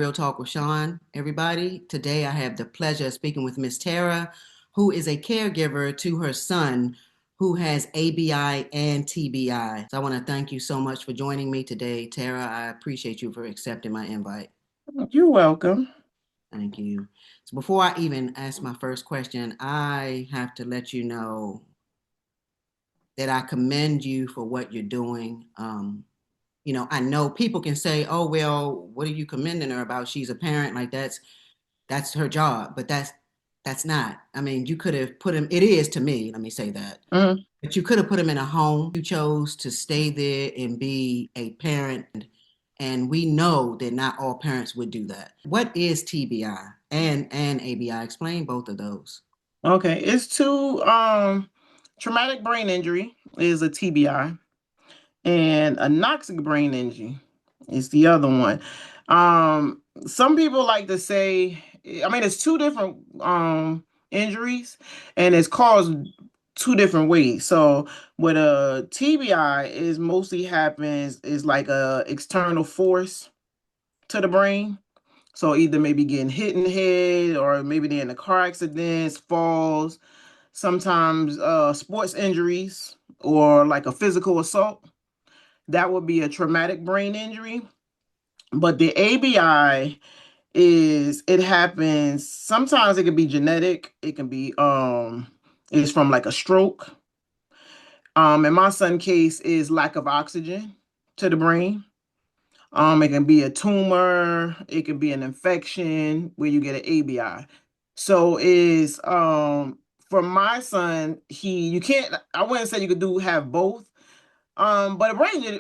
Real Talk with Sean, everybody. Today I have the pleasure of speaking with Miss Tarra, who is a caregiver to her son who has ABI and TBI. So I want to thank you so much for joining me today, Tarra. I appreciate you for accepting my invite. You're welcome. Thank you. So before I even ask my first question, I have to let you know that I commend you for what you're doing. I know people can say, "Oh, well, what are you commending her about? She's a parent, like that's her job." But that's not. I mean, you could have put him. It is to me. Let me say that. Mhm. But you could have put him in a home. You chose to stay there and be a parent, and we know that not all parents would do that. What is TBI and ABI? Explain both of those. Okay, it's two traumatic brain injury is a TBI and anoxic brain injury is the other one. Some people like to say, I mean, it's two different injuries and it's caused two different ways. So with a TBI is mostly happens is like a external force to the brain. So either maybe getting hit in the head or maybe they're in a car accidents, falls, sometimes sports injuries or like a physical assault. That would be a traumatic brain injury. But the ABI is it happens sometimes it can be genetic, it can be it's from like a stroke. In my son case is lack of oxygen to the brain. It can be a tumor, it can be an infection where you get an ABI. So is for my son, he you can't I wouldn't say you could do have both. But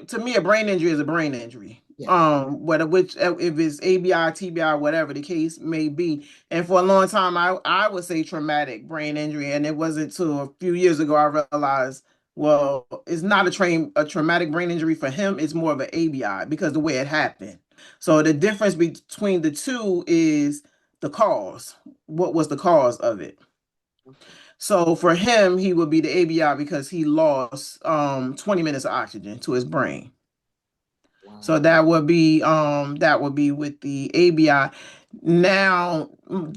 to me, a brain injury is a brain injury. Yeah. Whether which if it's ABI, TBI, whatever the case may be. And for a long time, I would say traumatic brain injury, and it wasn't till a few years ago I realized, well, it's not a traumatic brain injury for him. It's more of an ABI because the way it happened. So the difference between the two is the cause. What was the cause of it? Okay. So for him, he would be the ABI because he lost 20 minutes of oxygen to his brain. Wow. So that would be with the ABI. Now when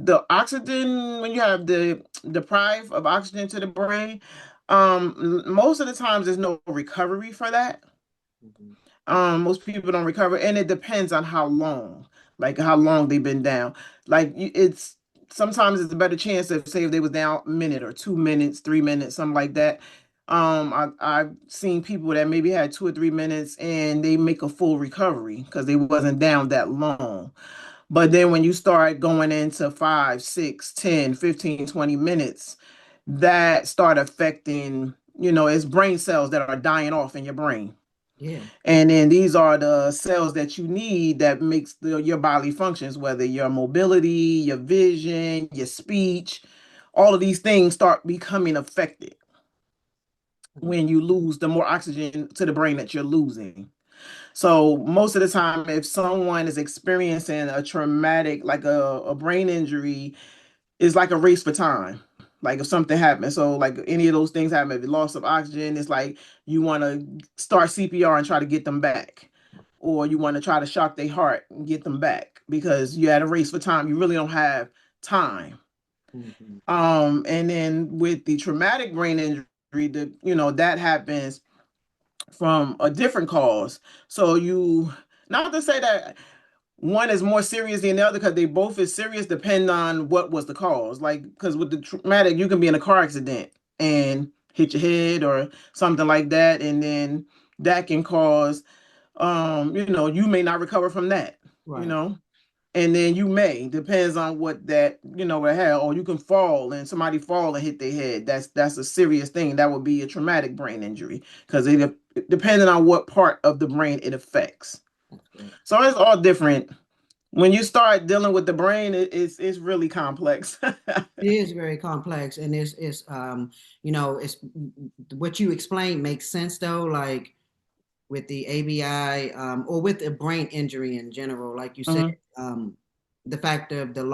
the oxygen when you have the deprive of oxygen to the brain, most of the times there's no recovery for that. Mhm. Most people don't recover, and it depends on like how long they've been down. It's sometimes it's a better chance if say if they was down a minute or 2 minutes, 3 minutes, something like that. I've seen people that maybe had 2 or 3 minutes and they make a full recovery because they wasn't down that long. But then when you start going into 5, 6, 10, 15, 20 minutes, that start affecting, it's brain cells that are dying off in your brain. Yeah. And then these are the cells that you need that makes your body functions, whether your mobility, your vision, your speech, all of these things start becoming affected Mhm. when you lose the more oxygen to the brain that you're losing. So most of the time, if someone is experiencing a traumatic, like a brain injury, it's like a race for time. Like if something happens, so like any of those things happen, if you loss of oxygen, it's like you want to start CPR and try to get them back, or you want to try to shock their heart and get them back because you had a race for time. You really don't have time. Mhm. And then with the traumatic brain injury, that happens from a different cause. So not to say that one is more serious than the other because they both is serious depend on what was the cause. Like because with the traumatic, you can be in a car accident and hit your head or something like that, and then that can cause you may not recover from that, you Right. know. And then you may depends on what that what hell, or you can fall and somebody fall and hit their head. That's a serious thing. That would be a traumatic brain injury because depending on what part of the brain it affects. That's great. So it's all different when you start dealing with the brain, it's really complex. It is very complex, and it's what you explained makes sense though. Like with the ABI, or with a brain injury in general, like you said, Mhm. um, the fact of the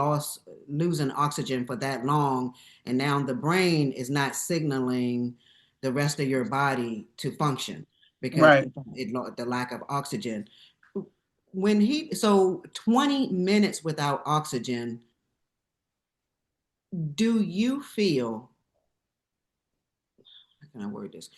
losing oxygen for that long, and now the brain is not signaling the rest of your body to function because Right. the lack of oxygen. So 20 minutes without oxygen, do you feel, how can I word this?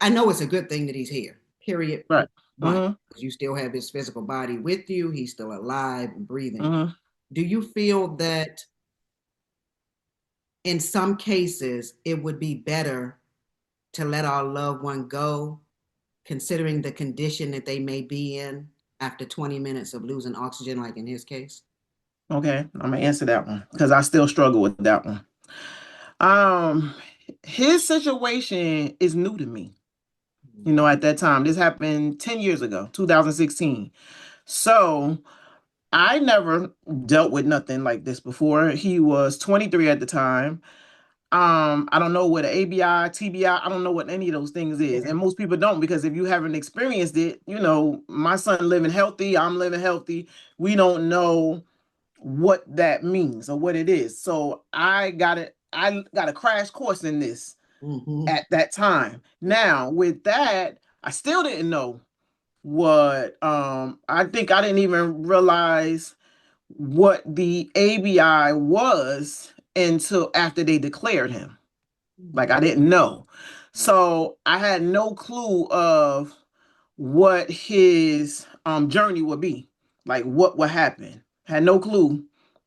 I know it's a good thing that he's here, period. Right. One, Mm-hmm. you still have his physical body with you, he's still alive and breathing. Mm-hmm. Do you feel that in some cases it would be better to let our loved one go, considering the condition that they may be in after 20 minutes of losing oxygen, like in his case? Okay, I'm gonna answer that one because I still struggle with that one. Um, his situation is new to me. At that time, this happened 10 years ago, 2016. So I never dealt with nothing like this before. He was 23 at the time. I don't know what an ABI, TBI, I don't know what any of those things is. Yeah. And most people don't because if you haven't experienced it, my son living healthy, I'm living healthy. We don't know what that means or what it is. So I got a crash course in this Mm-hmm. at that time. Now, with that, I still didn't know what I think I didn't even realize what the ABI was until after they declared him. Like I didn't know. So I had no clue of what his journey would be. Like what would happen. Had no clue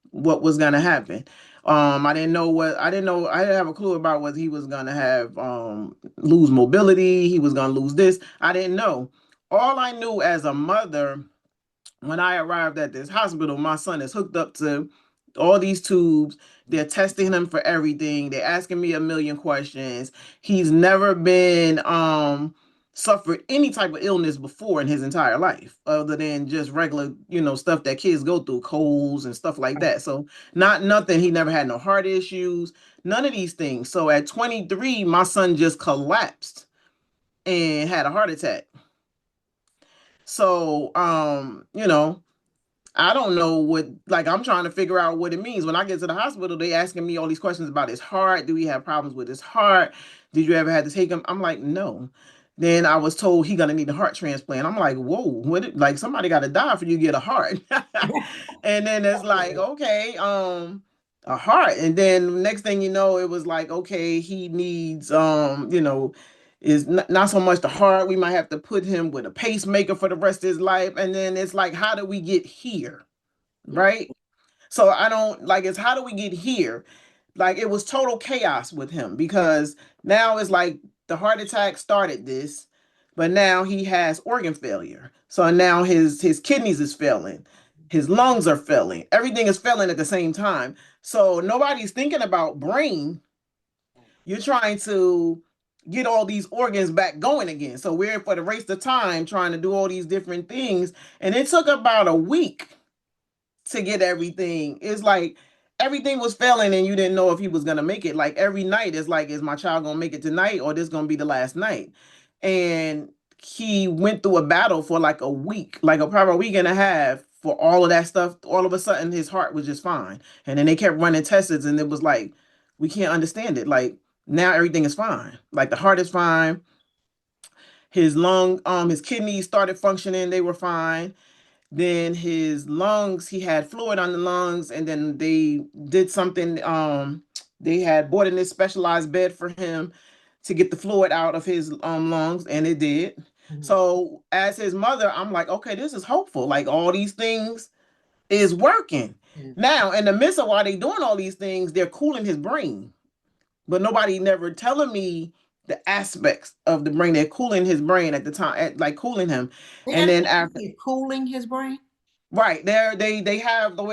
what was gonna happen. I didn't know I didn't have a clue about whether he was gonna have lose mobility, he was gonna lose this. I didn't know. All I knew as a mother when I arrived at this hospital, my son is hooked up to all these tubes. They're testing him for everything. They're asking me a million questions. He's never been suffered any type of illness before in his entire life, other than just regular, stuff that kids go through, colds and stuff like that. So not nothing. He never had no heart issues, none of these things. So at 23, my son just collapsed and had a heart attack. So I don't know what, like, I'm trying to figure out what it means. When I get to the hospital, they asking me all these questions about his heart. Do he have problems with his heart? Did you ever have to take him? I'm like, no. Then I was told he gonna need a heart transplant. I'm like, whoa, like somebody got to die for you to get a heart. And then it's like, okay, a heart. And then next thing you know, it was like, okay, he needs, is not so much the heart. We might have to put him with a pacemaker for the rest of his life. And then it's like, how do we get here? Right? So I don't like it's how do we get here? Like it was total chaos with him because now it's like the heart attack started this, but now he has organ failure. So now his kidneys is failing. His lungs are failing. Everything is failing at the same time. So nobody's thinking about brain. You're trying to get all these organs back going again. So we're for the race of time trying to do all these different things. And it took about a week to get everything. It's like everything was failing and you didn't know if he was gonna make it. Like every night it's like, is my child gonna make it tonight or this gonna be the last night? And he went through a battle for like a week, like probably a week and a half for all of that stuff. All of a sudden his heart was just fine. And then they kept running tests and it was like, we can't understand it. Like now everything is fine. Like the heart is fine. His kidneys started functioning, they were fine. Then his lungs, he had fluid on the lungs, and then they did something. They had bought in this specialized bed for him to get the fluid out of his lungs, and it did. Mhm. So as his mother, I'm like, okay, this is hopeful. Like all these things is working. Yeah. Now, in the midst of while they doing all these things, they're cooling his brain, but nobody never telling me the aspects of the brain. They're cooling his brain at the time, like cooling him, They and then after. actually cooling his brain? Right. They have the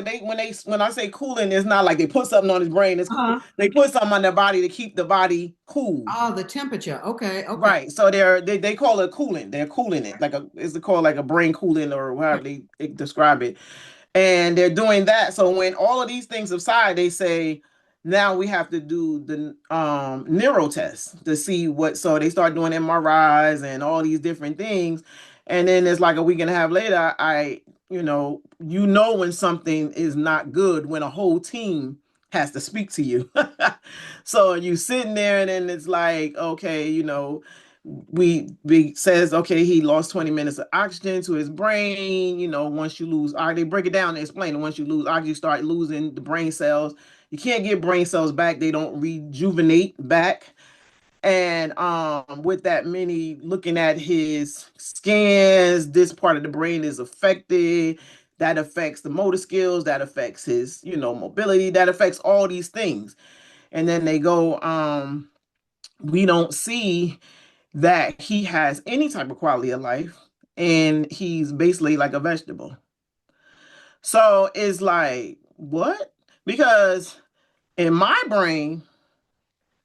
when I say cooling, it's not like they put something on his brain. It's cool. Uh-huh. They put something on their body to keep the body cool. Oh, the temperature. Okay, okay. Right. So they call it cooling. They're cooling it like a it's called like a brain cooling or however they describe it. And they're doing that. So when all of these things subside, they say now we have to do the neuro test to see what. So they start doing MRIs and all these different things, and then it's like a week and a half later, when something is not good when a whole team has to speak to you. So you sitting there, and then it's like, okay, we says, okay, he lost 20 minutes of oxygen to his brain. Once you lose, they break it down and explain it. Once you lose oxygen, you start losing the brain cells. You can't get brain cells back. They don't rejuvenate back. And with that many, looking at his scans, this part of the brain is affected. That affects the motor skills, that affects his, mobility, that affects all these things. And then they go, we don't see that he has any type of quality of life, and he's basically like a vegetable. So it's like, what? Because in my brain,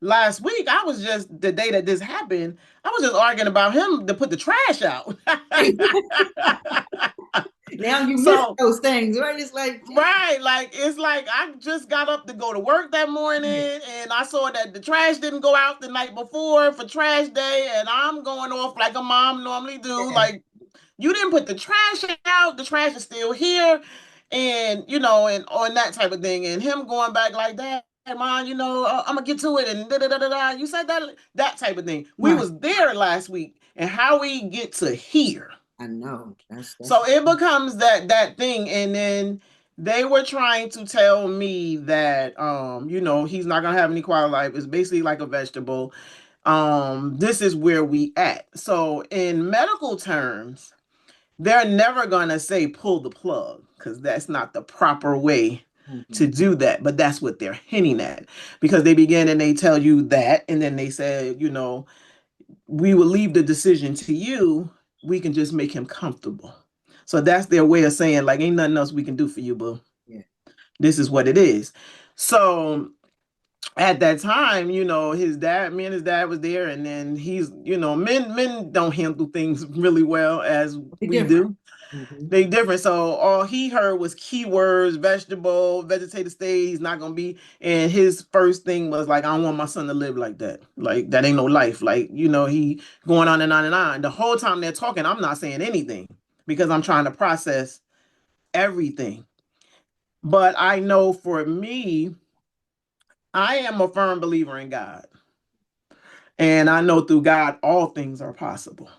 last week, I was just the day that this happened, I was just arguing about him to put the trash out. Now you miss So, those things, right? It's like, right, like it's like I just got up to go to work that morning yeah, and I saw that the trash didn't go out the night before for trash day, and I'm going off like a mom normally do, yeah, like, you didn't put the trash out, the trash is still here, and on that type of thing, and him going back like that. Hey, Mom, I'm gonna get to it, and da da da da da. You said that type of thing. We right. was there last week, and how we get to here. I know. That's So it becomes that thing, and then they were trying to tell me that he's not gonna have any quality life. It's basically like a vegetable. This is where we at. So in medical terms, they're never gonna say pull the plug, because that's not the proper way to mhm, do that. But that's what they're hinting at, because they begin and they tell you that, and then they say, we will leave the decision to you. We can just make him comfortable. So that's their way of saying, like, ain't nothing else we can do for you, boo. yeah. This is what it is. So at that time, his dad, me and his dad was there, and then he's, men don't handle things really well as Be we different. do. Hmm. They different. So all he heard was keywords, vegetable, vegetative state. He's not gonna be. And his first thing was like, I don't want my son to live like that. Like, that ain't no life. Like, he going on and on and on. The whole time they're talking, I'm not saying anything because I'm trying to process everything. But I know for me, I am a firm believer in God. And I know through God, all things are possible.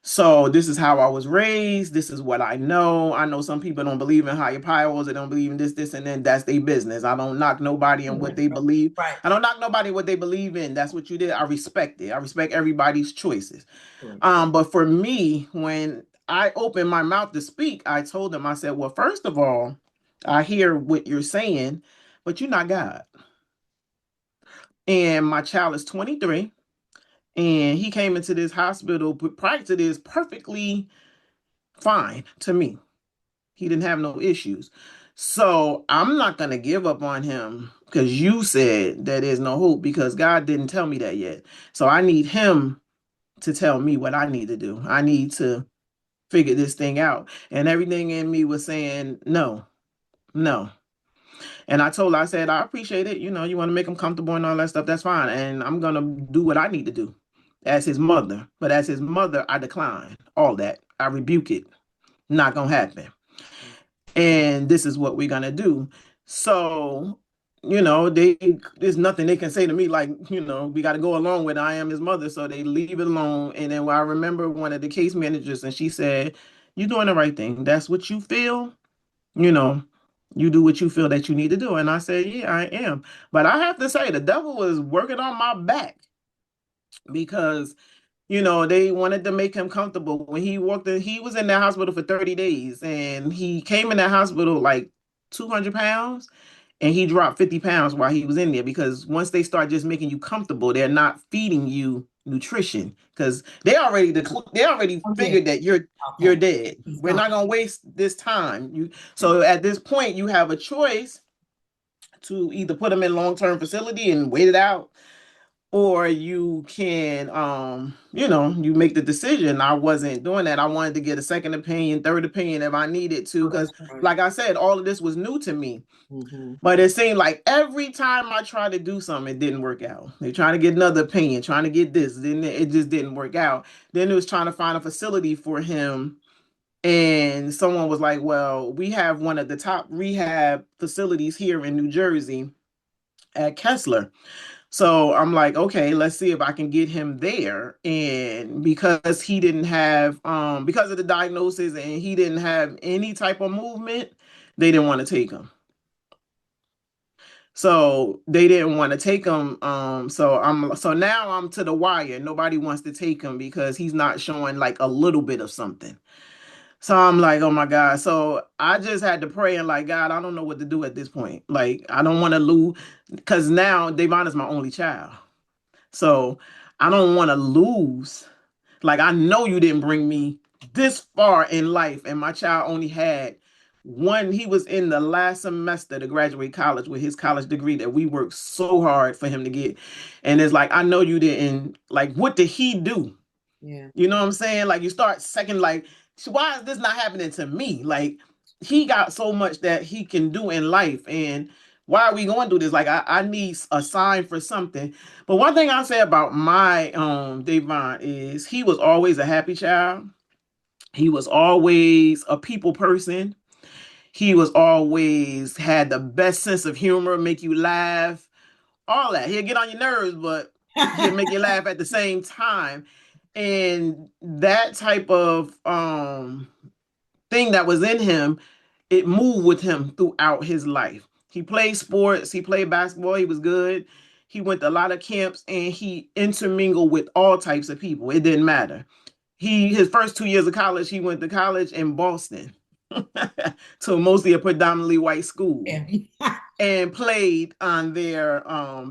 So this is how I was raised. This is what I know. I know some people don't believe in higher powers. They don't believe in this, and then that's their business. I don't knock nobody in what they believe. Right. I don't knock nobody what they believe in. That's what you did. I respect it. I respect everybody's choices. Sure. But for me, when I opened my mouth to speak, I told them, I said, well, first of all, I hear what you're saying, but you're not God. And my child is 23, and he came into this hospital prior to this perfectly fine to me. He didn't have no issues. So I'm not going to give up on him because you said that there's no hope, because God didn't tell me that yet. So I need him to tell me what I need to do. I need to figure this thing out. And everything in me was saying, no, no. And I told her, I said, I appreciate it. You want to make him comfortable and all that stuff. That's fine. And I'm going to do what I need to do as his mother. But as his mother, I decline all that. I rebuke it. Not going to happen. And this is what we're gonna do. So, there's nothing they can say to me like, we got to go along with I am his mother. So they leave it alone. And then I remember one of the case managers, and she said, "You're doing the right thing. That's what you feel. You know, you do what you feel that you need to do." And I said, "Yeah, I am." But I have to say, the devil was working on my back, because they wanted to make him comfortable. When he walked in, he was in that hospital for 30 days, and he came in that hospital like 200 pounds, and he dropped 50 pounds while he was in there, because once they start just making you comfortable, they're not feeding you nutrition, because they already Oh, yeah. figured that you're Okay. dead. He's We're gone. not going to waste this time. So at this point, you have a choice to either put him in long-term facility and wait it out, or you can you make the decision. I wasn't doing that. I wanted to get a second opinion, third opinion if I needed to, Oh, that's because right. like I said, all of this was new to me. Hmm. But it seemed like every time I tried to do something, it didn't work out. They're trying to get another opinion, trying to get this, then it just didn't work out. Then it was trying to find a facility for him, and someone was like, well, we have one of the top rehab facilities here in New Jersey at Kessler. So I'm like, okay, let's see if I can get him there. And because he didn't have, because of the diagnosis and he didn't have any type of movement, they didn't want to take him. So they didn't want to take him. So now I'm to the wire. Nobody wants to take him because he's not showing like a little bit of something. So I'm like, oh my God. So I just had to pray and like, God, I don't know what to do at this point. Like, I don't want to lose because now DaVon is my only child. So I don't want to lose. Like, I know you didn't bring me this far in life, and my child only had one. He was in the last semester to graduate college with his college degree that we worked so hard for him to get. And it's like, I know you didn't, like, what did he do? Yeah. You know what I'm saying? Like, you start second, like, why is this not happening to me? Like, he got so much that he can do in life. And why are we going through this? Like, I need a sign for something. But one thing I say about my DaVon is he was always a happy child. He was always a people person. He was always had the best sense of humor, make you laugh, all that. He'll get on your nerves, but he'll make you laugh at the same time. And that type of thing that was in him, it moved with him throughout his life. He played sports, he played basketball, he was good. He went to a lot of camps and he intermingled with all types of people. It didn't matter. His first 2 years of college, he went to college in Boston to mostly a predominantly white school Yeah. and played on their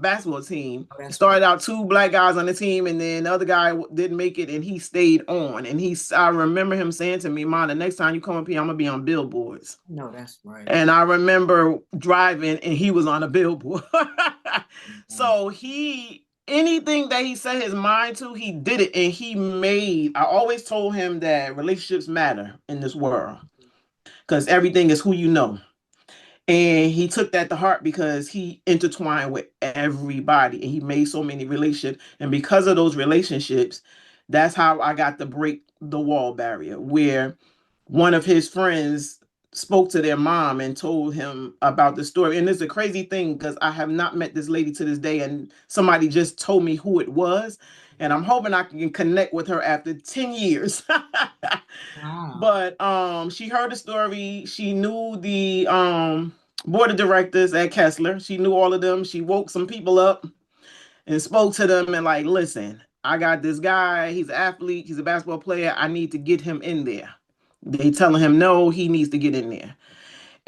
basketball team. Oh, He that's right. started out two black guys on the team, and then the other guy didn't make it, and he stayed on. And I remember him saying to me, "Mom, the next time you come up here, I'm gonna be on billboards." No, that's right. And I remember driving, and he was on a billboard. Mhm. So anything that he set his mind to, he did it, and he made. I always told him that relationships matter in this world because everything is who you know. And he took that to heart because he intertwined with everybody and he made so many relationships. And because of those relationships, that's how I got to break the wall barrier, where one of his friends spoke to their mom and told him about the story. And it's a crazy thing because I have not met this lady to this day, and somebody just told me who it was. And I'm hoping I can connect with her after 10 years. Wow. But she heard the story. She knew the board of directors at Kessler. She knew all of them. She woke some people up and spoke to them and like, listen, I got this guy. He's an athlete. He's a basketball player. I need to get him in there. They telling him no, he needs to get in there.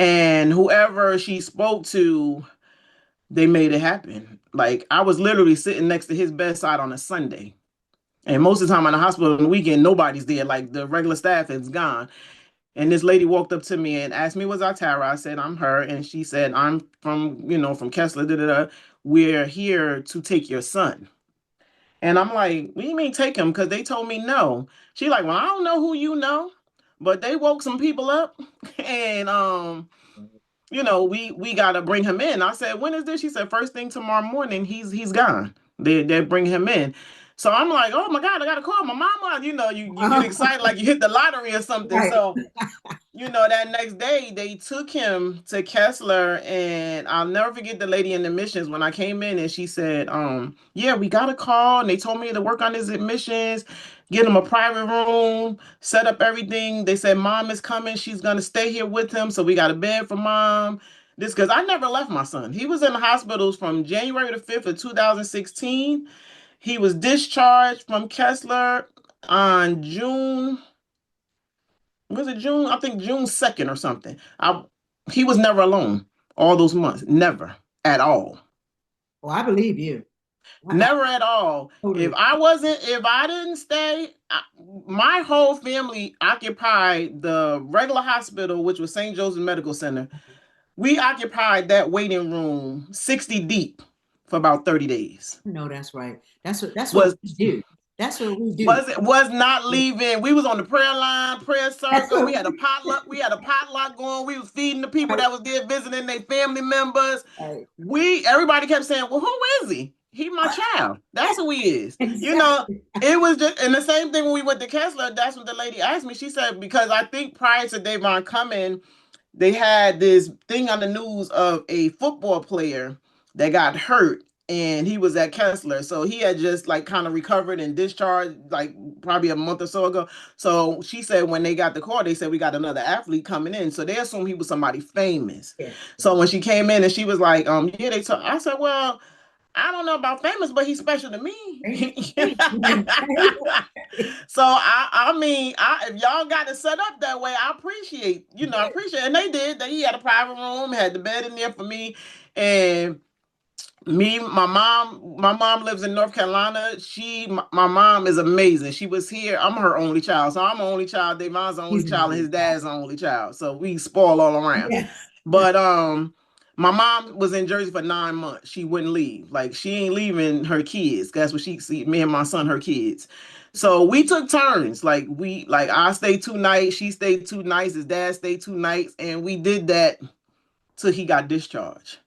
And whoever she spoke to, they made it happen. Like I was literally sitting next to his bedside on a Sunday. And most of the time on the hospital on the weekend, nobody's there. Like the regular staff is gone. And this lady walked up to me and asked me, was I Tarra? I said, I'm her. And she said, I'm from, from Kessler. Da, da, da. We're here to take your son. And I'm like, what do you mean take him? Because they told me no. She like, well, I don't know who you know, but they woke some people up and we gotta bring him in. I said, when is this? She said, first thing tomorrow morning, he's gone. They bring him in. So I'm like, oh my God, I gotta call my mama. You get excited like you hit the lottery or something. Right. So that next day they took him to Kessler, and I'll never forget the lady in admissions when I came in and she said, yeah, we got a call and they told me to work on his admissions, get him a private room, set up everything. They said mom is coming, she's gonna stay here with him, so we got a bed for mom. This because I never left my son. He was in the hospitals from January the 5th of 2016. He was discharged from Kessler on June was it June? I think June 2nd or something. He was never alone all those months. Never at all. Well, I believe you. I Never at all. totally. If I didn't stay, my whole family occupied the regular hospital, which was St. Joseph Medical Center. We occupied that waiting room 60 deep for about 30 days. No, that's right. That's what Was we do. That's what we do. was not leaving. We was on the prayer line, prayer That's circle. what We had a potluck. We had a potluck going. We was feeding the people right, that was there visiting their family members. right. Everybody kept saying, "Well, who is he? He my child. That's who he is." Exactly. It was just, and the same thing when we went to Kessler. That's what the lady asked me. She said because I think prior to DaVon coming, they had this thing on the news of a football player that got hurt and he was at Kessler. So he had just like kind of recovered and discharged like probably a month or so ago. So she said when they got the call, they said we got another athlete coming in. So they assumed he was somebody famous. Yeah. So when she came in and she was like, yeah, they told I said, well, I don't know about famous, but he's special to me. So I mean, if y'all got it set up that way, I appreciate, I appreciate, and they did. He had a private room, had the bed in there for me, and me, my mom lives in North Carolina. My mom is amazing. She was here. I'm her only child, so I'm the only child. DaVon's the only He's child, and amazing. his dad's the only child. So we spoil all around. Yes. But my mom was in Jersey for 9 months. She wouldn't leave. Like she ain't leaving her kids. That's what she see. Me and my son, her kids. So we took turns. Like I stayed 2 nights. She stayed 2 nights. His dad stayed 2 nights, and we did that till he got discharged.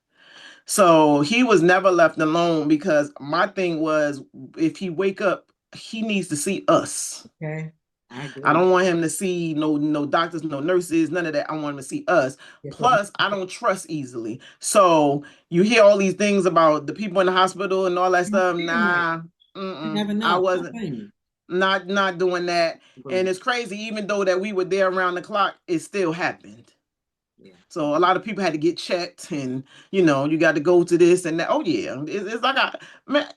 So he was never left alone because my thing was if he wake up, he needs to see us. Okay. I I agree. don't want him to see no doctors, no nurses, none of that. I want him to see us. Yes, but Plus, I don't trust easily. So you hear all these things about the people in the hospital and all that you stuff. feel like Nah, you never I know. I wasn't blame you. not doing that. And Agree. it's crazy, even though that we were there around the clock, it still happened. Yeah. So a lot of people had to get checked, and you got to go to this and that. Oh yeah, it's like man,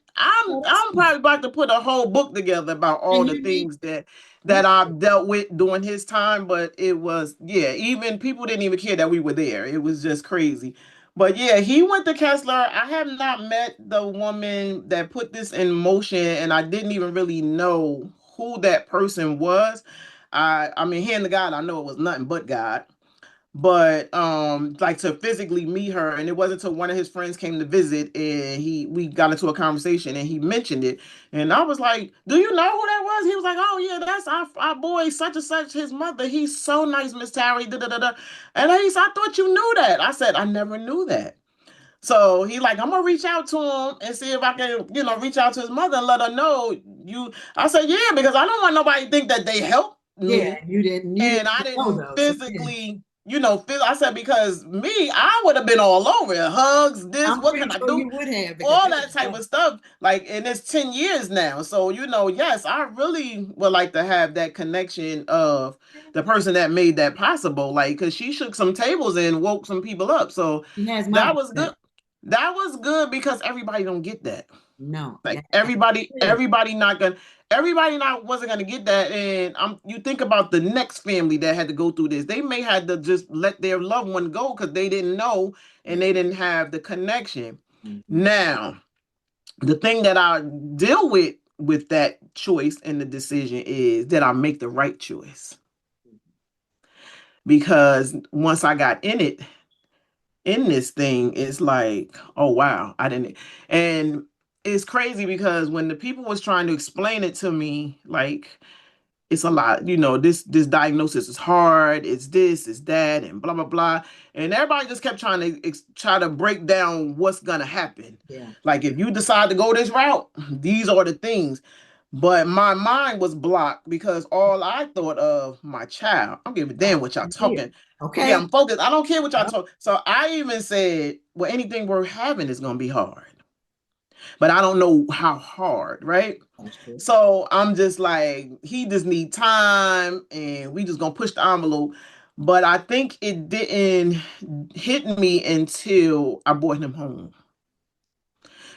Well, that's I'm probably about to put a whole book together about all and the you need things that you I've dealt with during his time. But it was even people didn't even care that we were there. It was just crazy. But yeah, he went to Kessler. I have not met the woman that put this in motion, and I didn't even really know who that person was. I mean, hearing the God, I know it was nothing but God, but like to physically meet her, and it wasn't until one of his friends came to visit and we got into a conversation and he mentioned it, and I was like, do you know who that was? He was like, oh yeah, that's our boy such and such, his mother. He's so nice, Miss Terry, da, da, da, da. And he said, I thought you knew that. I said, I never knew that. So he like, I'm gonna reach out to him and see if I can, reach out to his mother and let her know you. I said, yeah, because I don't want nobody to think that they helped yeah, me you and didn't I know didn't though. So yeah, physically, I said, because me, I would have been all over it. Hugs, this, I'm what pretty can I sure do? you would have because All that that was type tough. of stuff. Like, and it's 10 years now. So, yes, I really would like to have that connection of the person that made that possible. Like, because she shook some tables and woke some people up. So He has my that was good. respect. That was good because everybody don't get that. No, Like that is everybody not wasn't gonna get that. And you think about the next family that had to go through this. They may had to just let their loved one go because they didn't know and yeah. they didn't have the connection. Mhm. Now, the thing that I deal with that choice and the decision is that I make the right choice. Because once I got in this thing, it's like, oh wow, I didn't. And it's crazy because when the people was trying to explain it to me, like it's a lot, this diagnosis is hard, it's this, it's that, and blah blah blah. And everybody just kept trying to try to break down what's gonna happen. Yeah. Like if you decide to go this route, these are the things. But my mind was blocked because all I thought of my child. I don't give a Right. damn what y'all You did. talking. Yeah, Okay. I'm focused. I don't care what y'all Yep. talk. So I even said, well, anything worth having is gonna be hard. But I don't know how hard, right? That's true. So I'm just like, he just need time and we just gonna push the envelope. But I think it didn't hit me until I brought him home.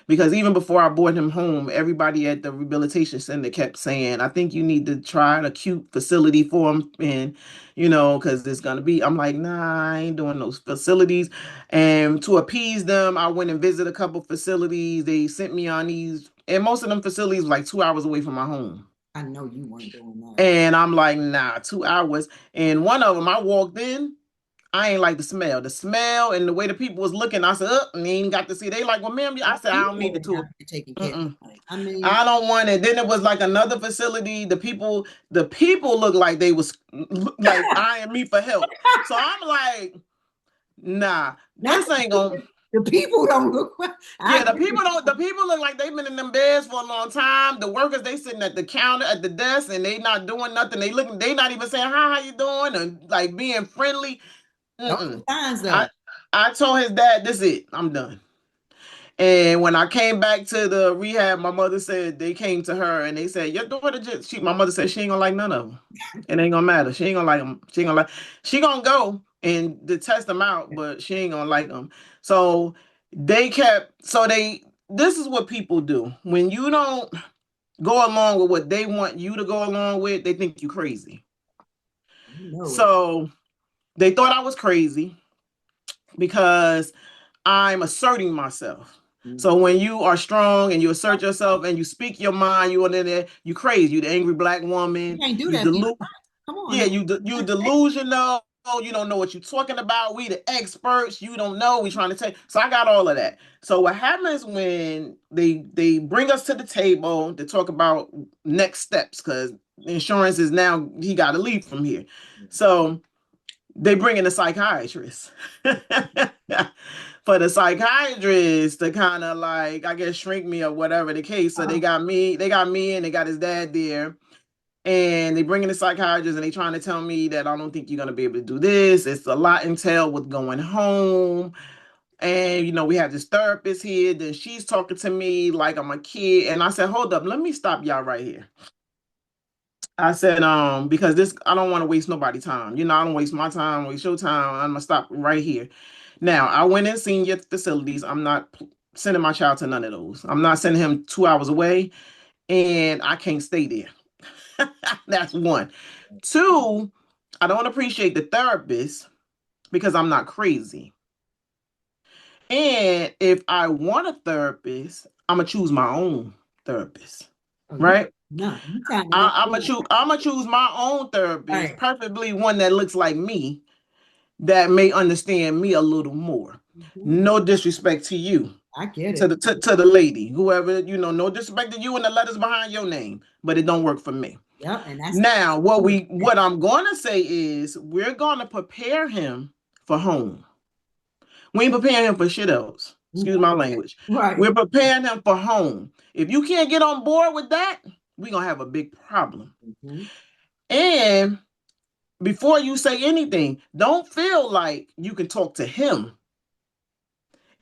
Because even before I brought him home, everybody at the rehabilitation center kept saying, I think you need to try an acute facility for him. And, because it's going to be, I'm like, nah, I ain't doing those facilities. And to appease them, I went and visited a couple facilities. They sent me on these, and most of them facilities were like 2 hours away from my home. I know you weren't doing that. And I'm like, nah, 2 hours. And one of them, I walked in, I ain't like the smell. The smell and the way the people was looking, I said, and they ain't got to see. They like, well, ma'am, I said, I You don't need the already have tour. to be taken care Mm-mm. of. I mean, I don't want it. Then it was like another facility. The people looked like they was like eyeing me for help. So I'm like, nah, not this ain't gonna. the people don't look. I Yeah, the agree people with don't. The people look like they've been in them beds for a long time. The workers, they sitting at the counter at the desk and they not doing nothing. They looking. They not even saying hi, how you doing, and like being friendly. those are Mm-mm. signs I though. I told his dad, this is it. I'm done. And when I came back to the rehab, my mother said they came to her and they said, "Your daughter just." My mother said she ain't gonna like none of them. It ain't gonna matter. She ain't gonna like them. She ain't gonna like. She gonna go and to test them out, but she ain't gonna like them. So they kept. So they. This is what people do when you don't go along with what they want you to go along with. They think you crazy. So they thought I was crazy because I'm asserting myself. So when you are strong and you assert yourself and you speak your mind, you on there, you crazy. You the angry black woman. You can't do You that. Come on. Yeah, you delusional. You don't know what you're talking about. We the experts. You don't know. We trying to take. So I got all of that. So what happens when they bring us to the table to talk about next steps? Because insurance is now he got to leave from here. So they bring in a psychiatrist. For the psychiatrist to kind of like, I guess, shrink me or whatever the case. So they got me and they got his dad there. And they bring in the psychiatrist and they trying to tell me that I don't think you're going to be able to do this. It's a lot entailed with going home. And, we have this therapist here. Then she's talking to me like I'm a kid. And I said, hold up, let me stop y'all right here. I said, because I don't want to waste nobody's time. I don't waste my time, waste your time. I'm going to stop right here. Now, I went and seen your facilities. I'm not sending my child to none of those. I'm not sending him 2 hours away, and I can't stay there. That's one. Two, I don't appreciate the therapist because I'm not crazy. And if I want a therapist, I'm going to choose my own therapist. Right? No, I'm gonna choose my own therapist, right. Preferably one that looks like me, that may understand me a little more. No disrespect to you. I get it. To the lady, whoever, no disrespect to you and the letters behind your name, but it don't work for me. Yep, and that's now what I'm gonna say is we're gonna prepare him for home. We ain't preparing him for shit else. Excuse my language. Right. We're preparing him for home. If you can't get on board with that, we're gonna have a big problem. And before you say anything, don't feel like you can talk to him.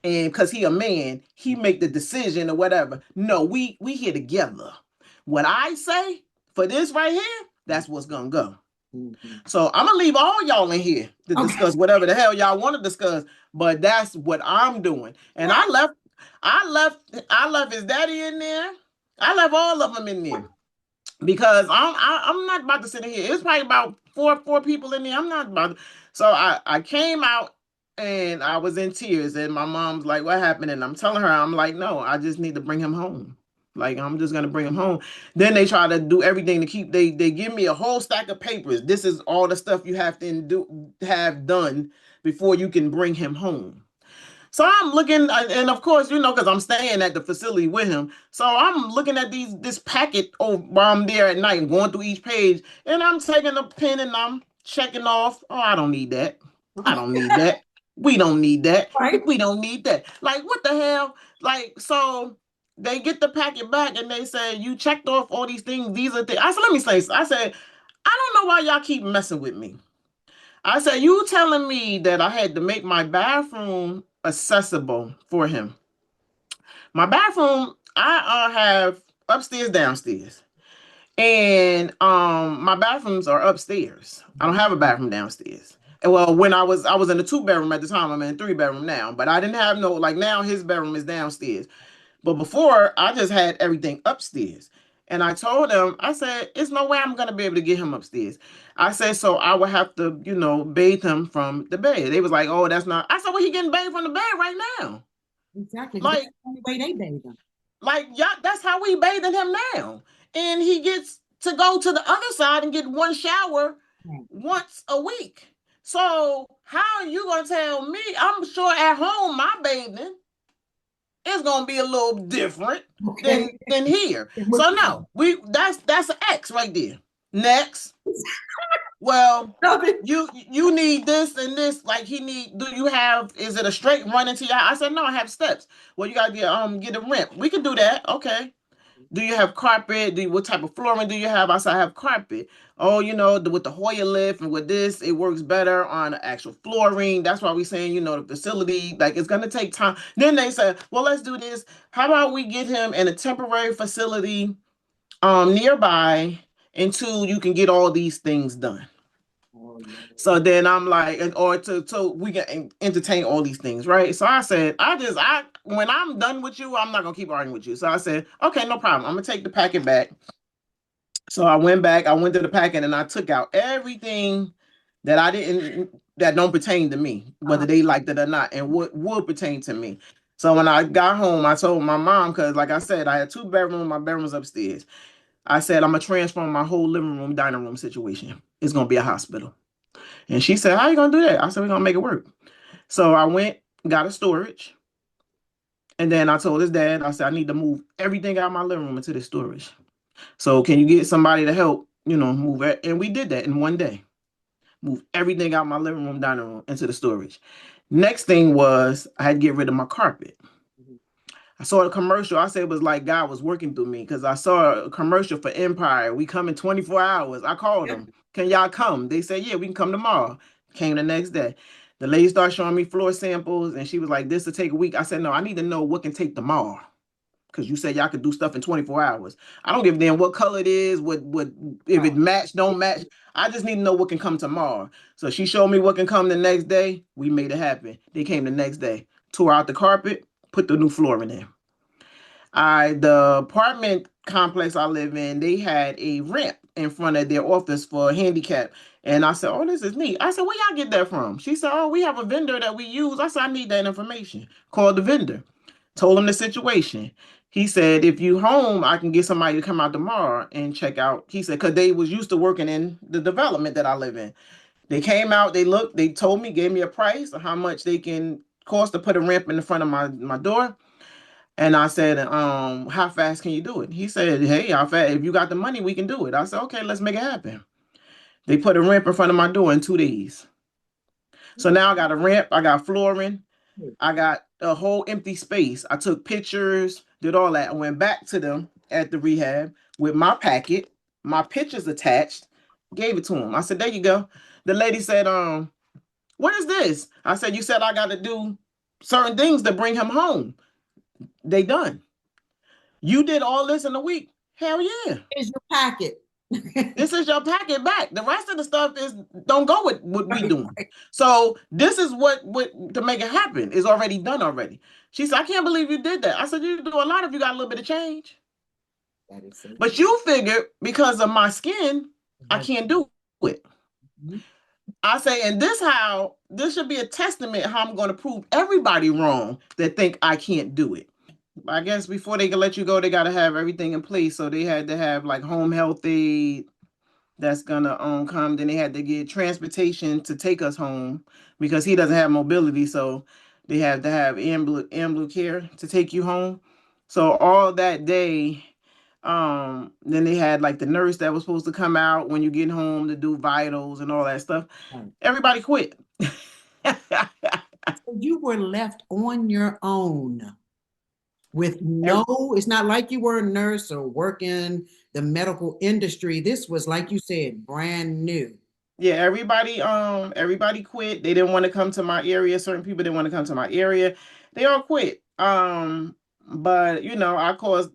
And because he a man, he make the decision or whatever. No, we here together. What I say for this right here, that's what's gonna go. So I'm gonna leave all y'all in here to discuss whatever the hell y'all want to discuss. But that's what I'm doing. And I left his daddy in there. I left all of them in there. Because I'm not about to sit in here. It's probably about four people in there. I'm not about to. So I came out and I was in tears. And my mom's like, "What happened?" And I'm telling her, I'm like, "No, I just need to bring him home. Like, I'm just gonna bring him home." Then they try to do everything to keep. They give me a whole stack of papers. This is all the stuff you have to have done before you can bring him home. So I'm looking, and of course, because I'm staying at the facility with him. So I'm looking at this packet while I'm there at night, going through each page, and I'm taking a pen and I'm checking off. Oh, I don't need that. I don't need that. We don't need that. Right. We don't need that. Like, what the hell? Like, so they get the packet back and they say, you checked off all these things. These are things. I said, let me say, I said, I don't know why y'all keep messing with me. I said, you telling me that I had to make my bathroom accessible for him. My bathroom, I have upstairs, downstairs. And my bathrooms are upstairs. I don't have a bathroom downstairs. And well, when I was in a 2-bedroom at the time, I'm in a 3-bedroom now. But I didn't have now his bedroom is downstairs. But before, I just had everything upstairs. And I told him, I said, it's no way I'm going to be able to get him upstairs. I said, so I would have to, bathe him from the bed. They was like, oh, that's not. I said, well, he getting bathed from the bed right now. Exactly. Like, that's the only way they bathe him. Like, yeah, that's how we bathing him now. And he gets to go to the other side and get one shower once a week. So how are you going to tell me? I'm sure at home, my bathing it's gonna be a little different than here. So no, that's an X right there. Next. Well, you need this and this. Like is it a straight run into your house? I said, no, I have steps. Well, you gotta get a ramp. We can do that. Okay. Do you have carpet? What type of flooring do you have? I said, I have carpet. Oh, with the Hoyer lift and with this, it works better on the actual flooring. That's why we're saying, the facility, like it's gonna take time. Then they said, well, let's do this. How about we get him in a temporary facility nearby until you can get all these things done. Oh, Lord. So then I'm like, or to we can entertain all these things, right? So I said, I when I'm done with you, I'm not gonna keep arguing with you. So I said, okay, no problem. I'm gonna take the packet back. So I went back, I went to the packet and I took out everything that don't pertain to me, Uh-huh. whether they liked it or not, and what would pertain to me. So when I got home, I told my mom, because like I said, I had two bedrooms, my bedroom's upstairs. I said, I'm gonna transform my whole living room, dining room situation. It's gonna be a hospital. And she said, how you gonna do that? I said, we're gonna make it work. So I went, got a storage, and then I told his dad, I said, I need to move everything out of my living room into the storage. So can you get somebody to help, move it? And we did that in one day. Move everything out of my living room, dining room into the storage. Next thing was I had to get rid of my carpet. Mhm. I saw a commercial. I said it was like God was working through me because I saw a commercial for Empire. We come in 24 hours. I called Yeah. them. Can y'all come? They said, yeah, we can come tomorrow. Came the next day. The lady started showing me floor samples and she was like, this will take a week. I said, no, I need to know what can take tomorrow. Because you said y'all could do stuff in 24 hours. I don't give a damn what color it is, what if it Right. match, don't match. I just need to know what can come tomorrow. So she showed me what can come the next day. We made it happen. They came the next day, tore out the carpet, put the new flooring in. The apartment complex I live in, they had a ramp in front of their office for handicap. And I said, oh, this is neat. I said, where y'all get that from? She said, oh, we have a vendor that we use. I said, I need that information. Called the vendor. Told him the situation. He said, if you home, I can get somebody to come out tomorrow and check out. He said, because they was used to working in the development that I live in. They came out, they looked, they told me, gave me a price of how much they can cost to put a ramp in the front of my door. And I said, how fast can you do it? He said, hey, how fast? If you got the money, we can do it. I said, okay, let's make it happen. They put a ramp in front of my door in 2 days. So now I got a ramp, I got flooring, I got a whole empty space. I took pictures, did all that. I went back to them at the rehab with my packet, my pictures attached, gave it to them. I said, there you go. The lady said, what is this? I said, you said I got to do certain things to bring him home. They done. You did all this in a week. Hell yeah. Here's your packet. This is your packet back. The rest of the stuff is don't go with what we Right, doing. right. So this is what to make it happen is already done already. She said, I can't believe you did that. I said, you do a lot if you got a little bit of change. That is so But true. you figured because of my skin, I Right. can't do it. Mhm. I say, and this should be a testament how I'm going to prove everybody wrong that think I can't do it. I guess before they can let you go, they got to have everything in place. So they had to have like home health aid that's gonna come. Then they had to get transportation to take us home because he doesn't have mobility. So they have to have ambulance care to take you home. So all that day, then they had like the nurse that was supposed to come out when you get home to do vitals and all that stuff. Right. Everybody quit. So you were left on your own with no, it's not like you were a nurse or working the medical industry. This was, like you said, brand new. Yeah, everybody quit. They didn't want to come to my area. Certain people didn't want to come to my area. They all quit. But I caused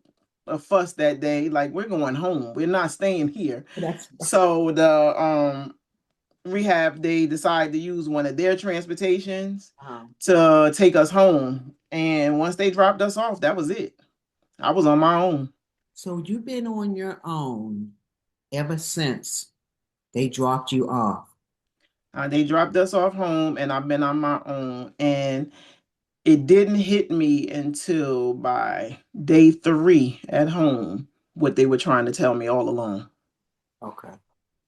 a fuss that day. Like, we're going home. We're not staying here. That's So the rehab, they decided to use one of their transportations wow. to take us home. And once they dropped us off, that was it. I was on my own. So you've been on your own ever since they dropped you off. They dropped us off home, and I've been on my own. And it didn't hit me until by day 3 at home what they were trying to tell me all along, Okay.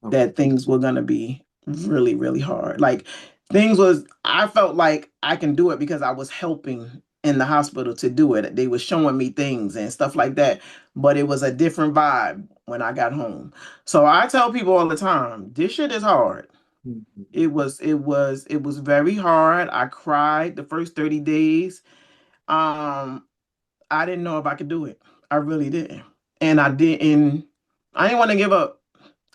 Okay. that things were going to be really, really hard. Like I felt like I can do it because I was helping in the hospital to do it. They were showing me things and stuff like that, but it was a different vibe when I got home. So I tell people all the time, this shit is hard. Mhm. It was very hard. I cried the first 30 days. Um, I didn't know if I could do it. I really didn't. and I didn't. I didn't want to give up.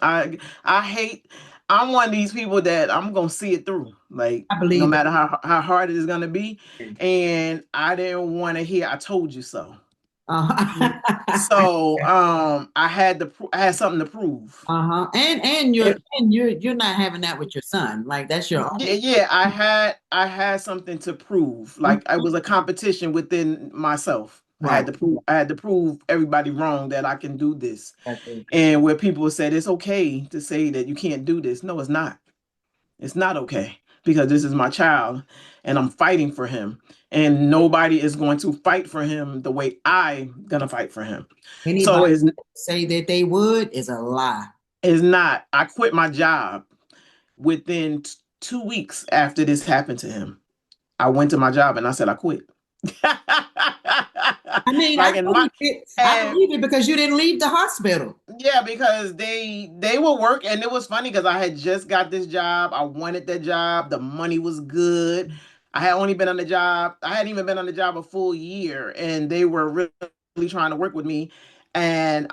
I hate. I'm one of these people that I'm gonna see it through, like I no believe matter how hard it is gonna be. that. And I didn't want to hear "I told you so." Uh-huh. So I had something to prove. Uh-huh. And you're not having that with your son. Like that's your Yeah, only. yeah, I had something to prove. Like I was a competition within myself. Right. I had to prove everybody wrong that I can do this. That's it. And where people said it's okay to say that you can't do this. No, it's not. It's not okay because this is my child and I'm fighting for him. And nobody is going to fight for him the way I'm gonna fight for him. So Anybody say that they would is a lie. it's not. I quit my job within 2 weeks after this happened to him. I went to my job and I said I quit. I mean, Like in my I and believe it because you didn't leave the hospital. yeah, because they will work, and it was funny because I had just got this job. I wanted that job. The money was good. I had only been on the job. I hadn't even been on the job a full year, and they were really trying to work with me. And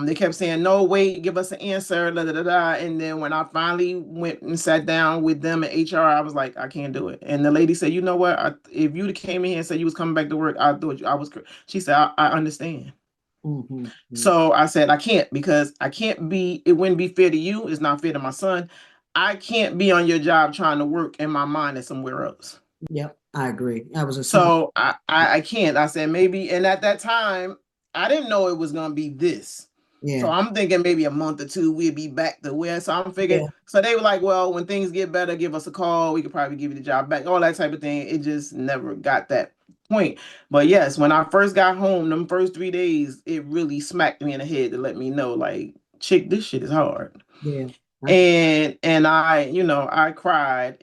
they kept saying, "No, wait, give us an answer." Da, da, da, da. And then when I finally went and sat down with them at HR, I was like, "I can't do it." And the lady said, "You know what? If you came in here and said you was coming back to work, I thought you I was." She said, "I understand." Mm-hmm. So I said, I can't because I can't be, it wouldn't be fair to you. It's not fair to my son. I can't be on your job trying to work and my mind is somewhere else. Yep, I agree. That was a smart. So I can't. I said maybe, and at that time, I didn't know it was gonna be this. So Yeah, I'm thinking maybe a month or two we'll be back to where. So I'm figuring. yeah, So they were like, well, when things get better, give us a call. We could probably give you the job back. All that type of thing. It just never got that point. But yes, when I first got home, them first 3 days, it really smacked me in the head to let me know, like, chick, this shit is hard. yeah. I, And I cried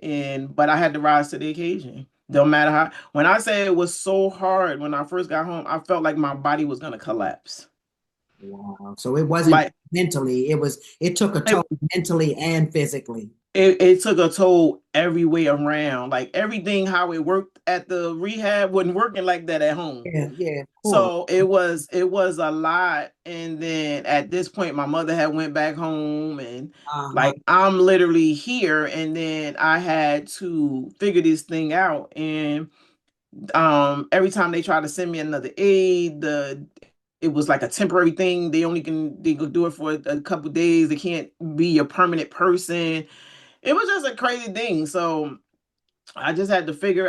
but I had to rise to the occasion. Don't matter how. When I say it was so hard when I first got home, I felt like my body was gonna collapse. wow. So it wasn't Like mentally. It took a it, toll mentally and physically. it took a toll every way around. Like everything how it worked at the rehab wasn't working like that at home. Yeah, yeah, of course. So it was a lot. And then at this point, my mother had went back home, and Uh-huh. like I'm literally here. And then I had to figure this thing out. And every time they try to send me another aid, it was like a temporary thing. They could do it for a couple days. They can't be a permanent person. It was just a crazy thing. So I just had to figure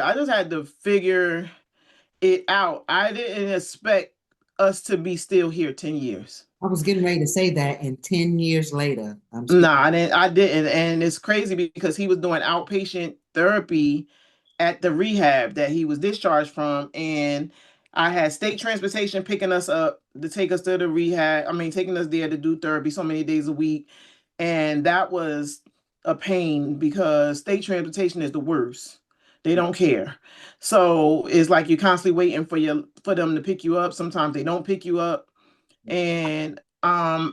it out. I didn't expect us to be still here 10 years. I was getting ready to say that, and 10 years later, I'm No, still. I didn't. And it's crazy because he was doing outpatient therapy at the rehab that he was discharged from. And I had state transportation picking us up to take us to the rehab. I mean, taking us there to do therapy so many days a week. And that was a pain because state transportation is the worst. They don't care. So it's like you're constantly waiting for them to pick you up. Sometimes they don't pick you up. And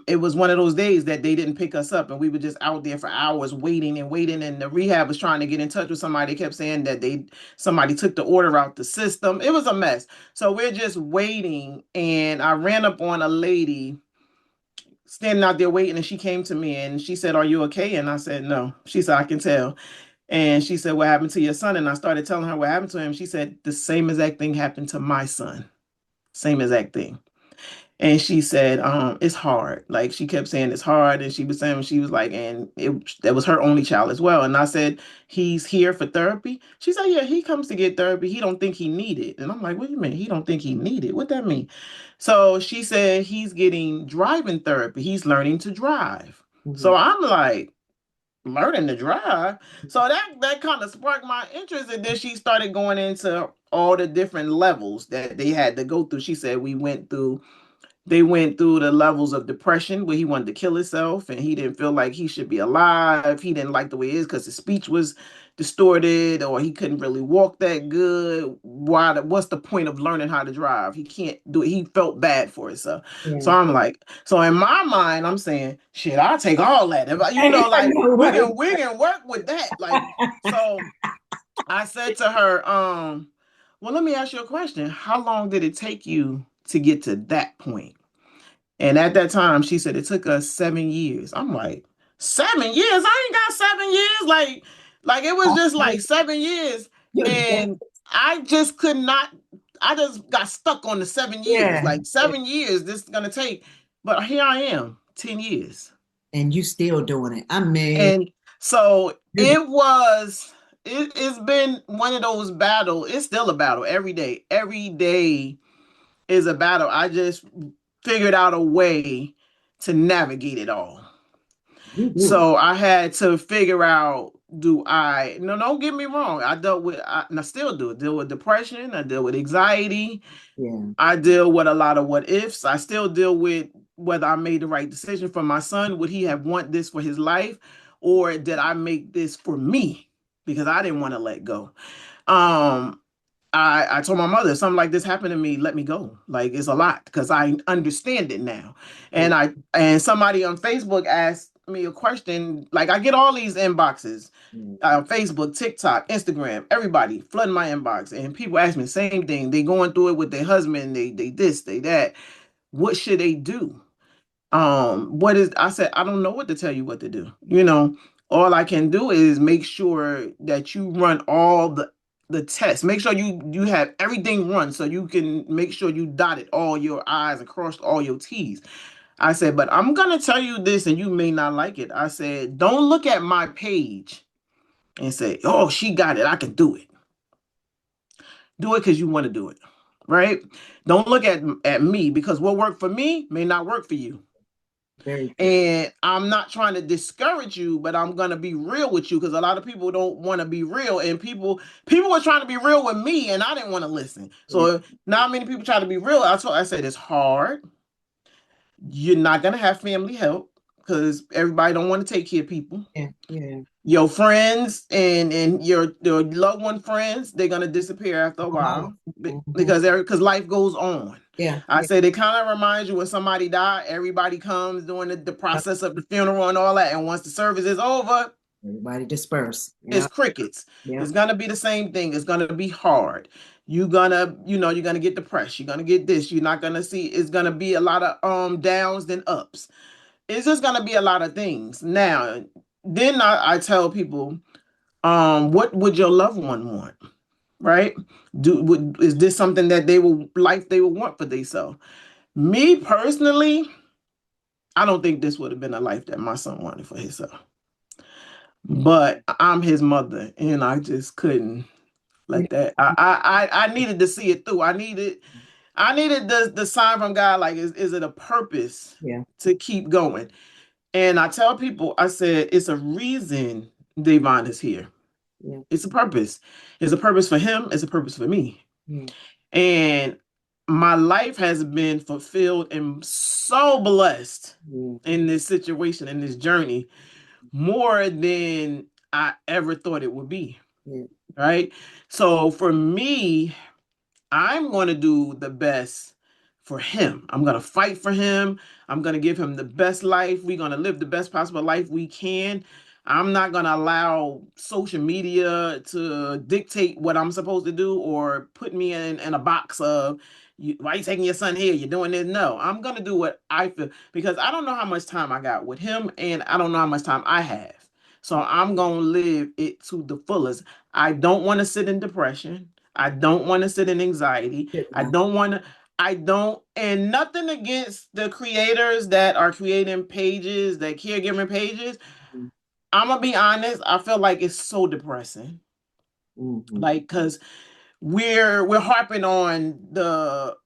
it was one of those days that they didn't pick us up and we were just out there for hours waiting and waiting, and the rehab was trying to get in touch with somebody. They kept saying that somebody took the order out the system. It was a mess. So we're just waiting, and I ran up on a lady standing out there waiting, and she came to me and she said, "Are you okay?" And I said, "No." She said, "I can tell." And she said, "What happened to your son?" And I started telling her what happened to him. She said, "The same exact thing happened to my son. Same exact thing." And she said, it's hard. Like she kept saying it's hard. And she was like, and that was her only child as well. And I said, he's here for therapy. She said, yeah, he comes to get therapy. He don't think he need it. And I'm like, what do you mean? He don't think he need it? What that mean? So she said he's getting driving therapy. He's learning to drive. Mhm. So I'm like, learning to drive. So that kind of sparked my interest. And then she started going into all the different levels that they had to go through. She said they went through the levels of depression where he wanted to kill himself and he didn't feel like he should be alive. He didn't like the way it is because his speech was distorted or he couldn't really walk that good. What's the point of learning how to drive? He can't do it. He felt bad for himself. So Yeah. I'm like, so in my mind, I'm saying, shit, I'll take all that. If I like know, right? we can work with that. Like, so I said to her, well, let me ask you a question. How long did it take you to get to that point? And at that time, she said it took us 7 years. I'm like, 7 years? I ain't got 7 years. Like it was just like 7 years. You're dead. And I just could not, I just got stuck on the 7 years. Yeah. Like 7 years, this is gonna take. But here I am, 10 years. And you still doing it. I mean, And so you're it's been one of those battles. It's still a battle every day. Every day is a battle. I just figured out a way to navigate it all. you do So I had to figure out, do I, no, don't get me wrong. And I still deal with depression. I deal with anxiety. it. Yeah. I deal with a lot of what ifs. I still deal with whether I made the right decision for my son. Would he have want this for his life? Or did I make this for me? Because I didn't want to let go. Um, I told my mother, something like this happened to me, let me go. Like it's a lot because I understand it now. Yeah. And somebody on Facebook asked me a question. Like I get all these inboxes, Facebook, TikTok, Instagram, everybody flooding my inbox, and people ask me the same thing. They going through it with their husband. They this, they that. What should they do? What is I said, I don't know what to tell you what to do. All I can do is make sure that you run all the tests. Make sure you have everything run so you can make sure you dotted all your I's and crossed all your T's. I said, but I'm gonna tell you this and you may not like it. I said, don't look at my page and say, oh, she got it, I can do it. Do it because you want to do it. Right? Don't look at me because what worked for me may not work for you. Very true. And I'm not trying to discourage you, but I'm gonna be real with you because a lot of people don't want to be real, and people were trying to be real with me, and I didn't want to listen. Yeah. So now many people try to be real. I said it's hard. You're not gonna have family help because everybody don't want to take care of people. Yeah. Yeah. Your friends and your loved one friends, they're gonna disappear after a Oh, while mhm. because life goes on. Yeah. I Yeah. said it kind of reminds you when somebody died, everybody comes doing the Yeah. process of the funeral and all that. And once the service is over, Everybody disperse. it's Yeah. crickets. Yeah. It's gonna be the same thing. It's gonna be hard. You're gonna get depressed. You're gonna get this. You're not gonna see. It's gonna be a lot of downs than ups. It's just gonna be a lot of things. Now, then I tell people, what would your loved one want? Right? Is this something that they will want for themselves? Me personally, I don't think this would have been a life that my son wanted for himself. But I'm his mother, and I just couldn't Yeah. let that. I needed to see it through. I needed the sign from God. Like, is it a purpose Yeah. to keep going? And I tell people, I said, it's a reason DaVon is here. Yeah. It's a purpose. It's a purpose for him. It's a purpose for me. Yeah. And my life has been fulfilled and so blessed Yeah. in this situation, in this journey, more than I ever thought it would be. Yeah. Right. So for me, I'm going to do the best for him. I'm going to fight for him. I'm going to give him the best life. We're going to live the best possible life we can. I'm not going to allow social media to dictate what I'm supposed to do or put me in a box of, why are you taking your son here? You're doing this. No, I'm going to do what I feel because I don't know how much time I got with him and I don't know how much time I have. So I'm going to live it to the fullest. I don't want to sit in depression. I don't want to sit in anxiety. Good I now. don't want to, I don't, and nothing against the creators that are creating pages, that caregiving pages. Mhm. I'm gonna be honest, I feel like it's so depressing. Mhm. Like, cause we're harping on the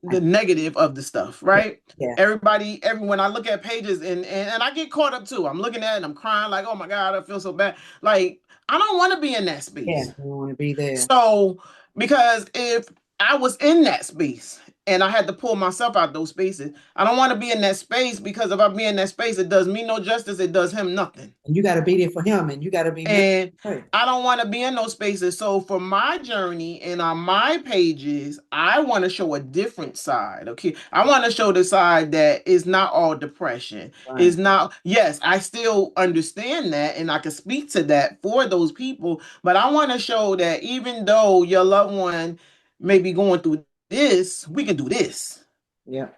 negative of the stuff, Yeah. right? Yeah. Everyone I look at pages and I get caught up too. I'm looking at it and I'm crying like, oh my God, I feel so bad. Like, I don't want to be in that Yeah. space. We want to be there. So, because if I was in that space and I had to pull myself out those spaces, I don't want to be in that space because if I be in that space, it does me no justice. It does him nothing. And you got to be there for him, and you got to be mentally And prepared. I don't want to be in those spaces. So for my journey and on my pages, I want to show a different side. Okay. I want to show the side that is not all depression. Right. Is not, yes, I still understand that and I can speak to that for those people, but I want to show that even though your loved one may be going through this, we can do this. Yeah.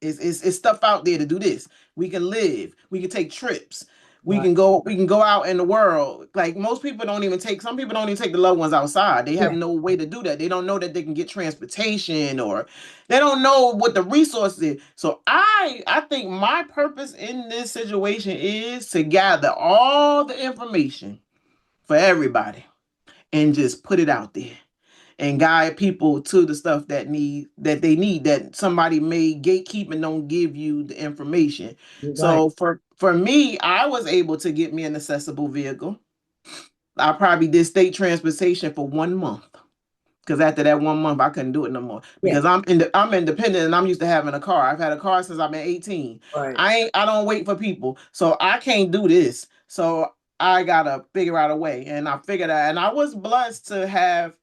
It's stuff out there to do this. We can live. We can take trips. We Right. can go. We can go out in the world. Like most people don't even take. Some people don't even take the loved ones outside. They have Yeah. no way to do that. They don't know that they can get transportation, or they don't know what the resource is. So I think my purpose in this situation is to gather all the information for everybody and just put it out there and guide people to the stuff that they need, that somebody may gatekeep and don't give you the information. You're right. So for me, I was able to get me an accessible vehicle. I probably did state transportation for 1 month, because after that 1 month I couldn't do it no more, Yeah. because I'm independent and I'm used to having a car. I've had a car since I've been 18. Right. I don't wait for people, so I can't do this. So I gotta figure out a way, and I figured out. And I was blessed to have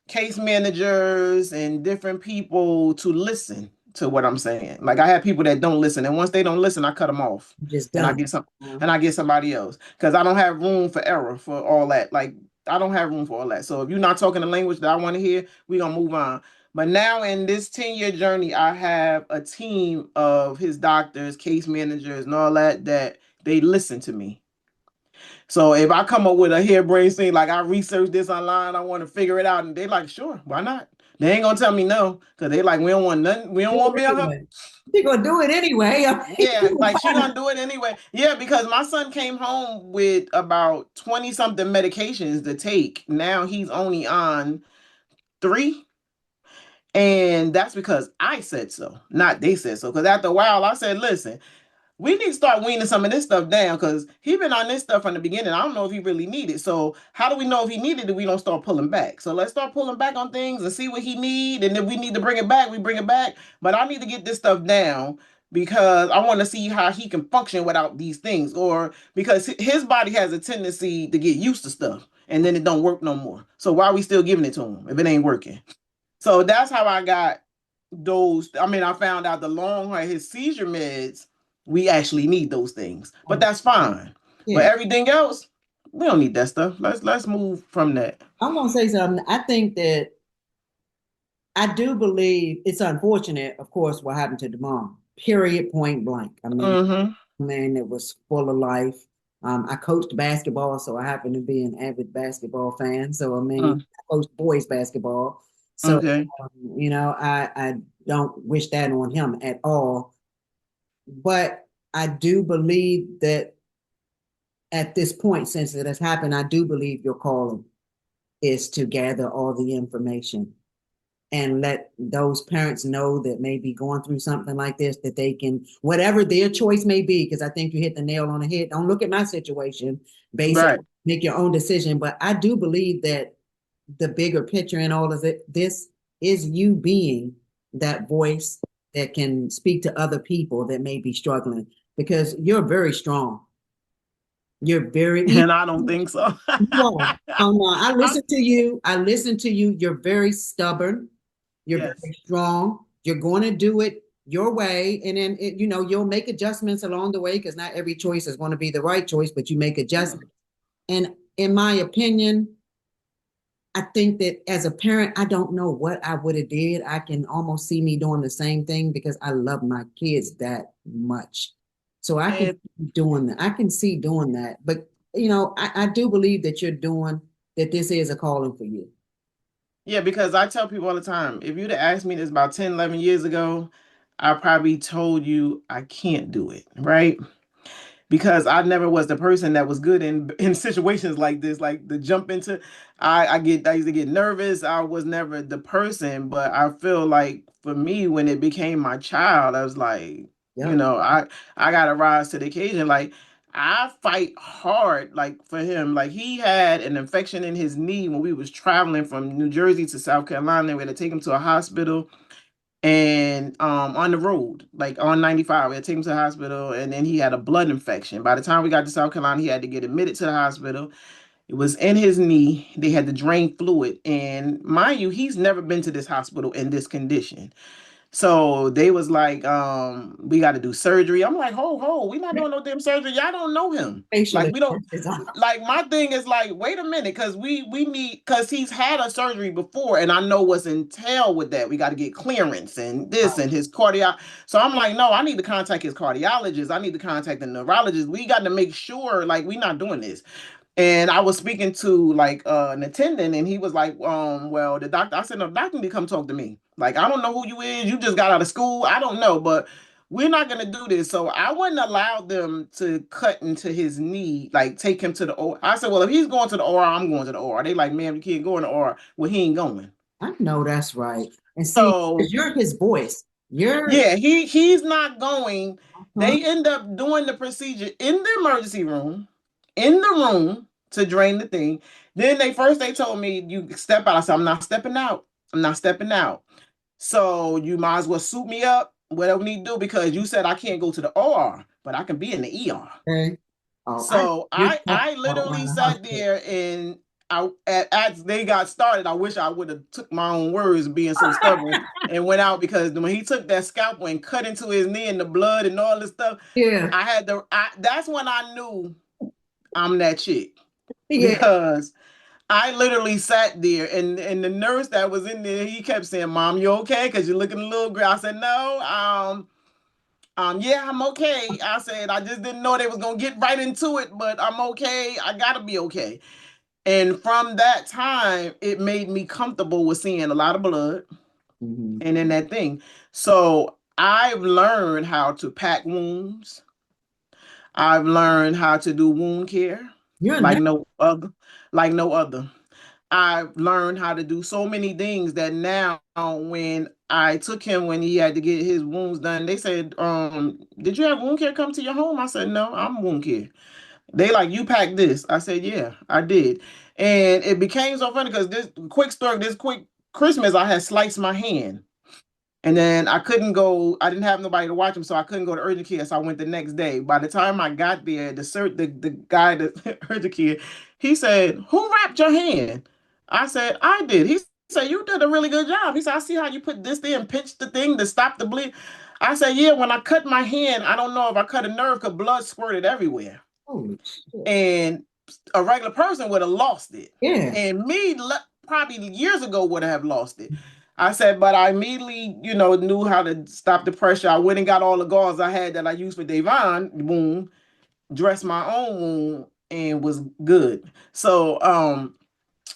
case managers and different people to listen to what I'm saying. Like I have people that don't listen, and once they don't listen, I cut them off, I'm just and I done. get some, Uh, and I get somebody else, because I don't have room for error for all that. Like I don't have room for all that. So if you're not talking the language that I want to hear, we gonna move on. But now in this 10-year journey, I have a team of his doctors, case managers, and all that they listen to me. So if I come up with a harebrained thing, like I researched this online, I want to figure it out, and they like, sure, why not? They ain't gonna tell me no, because they like, we don't want nothing, we don't do want to it be on her. anyway. You're gonna do it anyway. Yeah, like she gonna do it anyway. Yeah, because my son came home with about 20 something medications to take. Now he's only on 3. And that's because I said so, not they said so. Because after a while, I said, listen, we need to start weaning some of this stuff down, because he been on this stuff from the beginning. I don't know if he really needed. So how do we know if he needed it? We don't start pulling back. So let's start pulling back on things and see what he need. And if we need to bring it back, we bring it back. But I need to get this stuff down, because I want to see how he can function without these things, or because his body has a tendency to get used to stuff and then it don't work no more. So why are we still giving it to him if it ain't working? So that's how I got those. I mean, I found out the long haul, his seizure meds, we actually need those things, but that's fine. But Yeah. everything else, we don't need that stuff. Let's move from that. I'm gonna say something. I think that I do believe it's unfortunate, of course, what happened to DaVon. Period, point blank. I mean, Mm-hmm. man, it was full of life. I coached basketball, so I happen to be an avid basketball fan. So I mean, Mm. I coached boys basketball. So Okay. I don't wish that on him at all. But I do believe that at this point, since it has happened, I do believe your calling is to gather all the information and let those parents know that may be going through something like this, that they can, whatever their choice may be, because I think you hit the nail on the head. Don't look at my situation, Right. basically make your own decision. But I do believe that the bigger picture in all of this is you being that voice that can speak to other people that may be struggling, because you're very strong. You're very, And I don't think so. you are. Oh no, I I'm, listen to you. I listen to you. You're very stubborn. You're yes. very strong. You're going to do it your way. And then, you'll make adjustments along the way, because not every choice is going to be the right choice, but you make Yeah. adjustments. And in my opinion, I think that as a parent, I don't know what I would have did. I can almost see me doing the same thing, because I love my kids that much. So I can And see doing that. I can see doing that. But, I do believe that you're doing, that this is a calling for you. yeah, because I tell people all the time, if you'd have asked me this about 10, 11 years ago, I probably told you I can't do it, right? Because I never was the person that was good in situations like this, like the jump into. I used to get nervous. I was never the person, but I feel like for me, when it became my child, I was like, you Yep. know, I gotta rise to the occasion. Like I fight hard, like for him. Like he had an infection in his knee when we was traveling from New Jersey to South Carolina. We had to take him to a hospital, and on the road, like on 95, we had to take him to the hospital, and then he had a blood infection. By the time we got to South Carolina, he had to get admitted to the hospital. It was in his knee. They had to drain fluid, and mind you, he's never been to this hospital in this condition. So they was like, we got to do surgery. I'm like, ho, we not doing no damn surgery. Y'all don't know him. Facial Like we don't. expressions are. Like my thing is like, wait a minute, because we need, because he's had a surgery before, and I know what's entailed with that. We got to get clearance and this and his cardiac. So I'm like, no, I need to contact his cardiologist. I need to contact the neurologist. We got to make sure, like, we not doing this. And I was speaking to like an attendant, and he was like, well, the doctor, I said, no, doctor need to come talk to me. Like, I don't know who you is. You just got out of school. I don't know, but we're not gonna do this. So I wouldn't allow them to cut into his knee, like take him to the OR. I said, well, if he's going to the OR, I'm going to the OR. They like, man, you can't go in the OR. Well, he ain't going. I know that's right. And see, So 'cause you're his voice. You're yeah, he's not going. huh? They end up doing the procedure in the emergency room, in the room to drain the thing. Then they told me you step out. I said, I'm not stepping out. I'm not stepping out. So you might as well suit me up, whatever we need to do, because you said I can't go to the OR, but I can be in the ER. Okay. Oh, I So you're I talking about literally the sat hospital. there and as they got started, I wish I would have took my own words being so stubborn and went out, because when he took that scalpel and cut into his knee and the blood and all this stuff, Yeah, that's when I knew I'm that chick, yeah. because I literally sat there, and the nurse that was in there, he kept saying, "Mom, you okay? Because you're looking a little gray." I said, "No, yeah, I'm okay." I said, "I just didn't know they was gonna get right into it, but I'm okay. I gotta be okay." And from that time, it made me comfortable with seeing a lot of blood Mm-hmm. and in that thing. So I've learned how to pack wounds. I've learned how to do wound care You're like not. no other, like no other. I've learned how to do so many things that now when I took him when he had to get his wounds done, they said, did you have wound care come to your home? I said, no, I'm wound care. They like, you packed this. I said, yeah, I did. And it became so funny because this quick Christmas, I had sliced my hand. And then I couldn't go, I didn't have nobody to watch him, so I couldn't go to urgent care. So I went the next day. By the time I got there, the guy, the urgent care, he said, who wrapped your hand? I said, I did. He said, you did a really good job. He said, I see how you put this there and pinched the thing to stop the bleed. I said, yeah, when I cut my hand, I don't know if I cut a nerve because blood squirted everywhere. Holy shit. And a regular person would have lost it. Yeah. And me, probably years ago, would have lost it. I said, but I immediately, knew how to stop the pressure. I went and got all the gauze I had that I used for DaVon wound, dressed my own wound, and was good. So,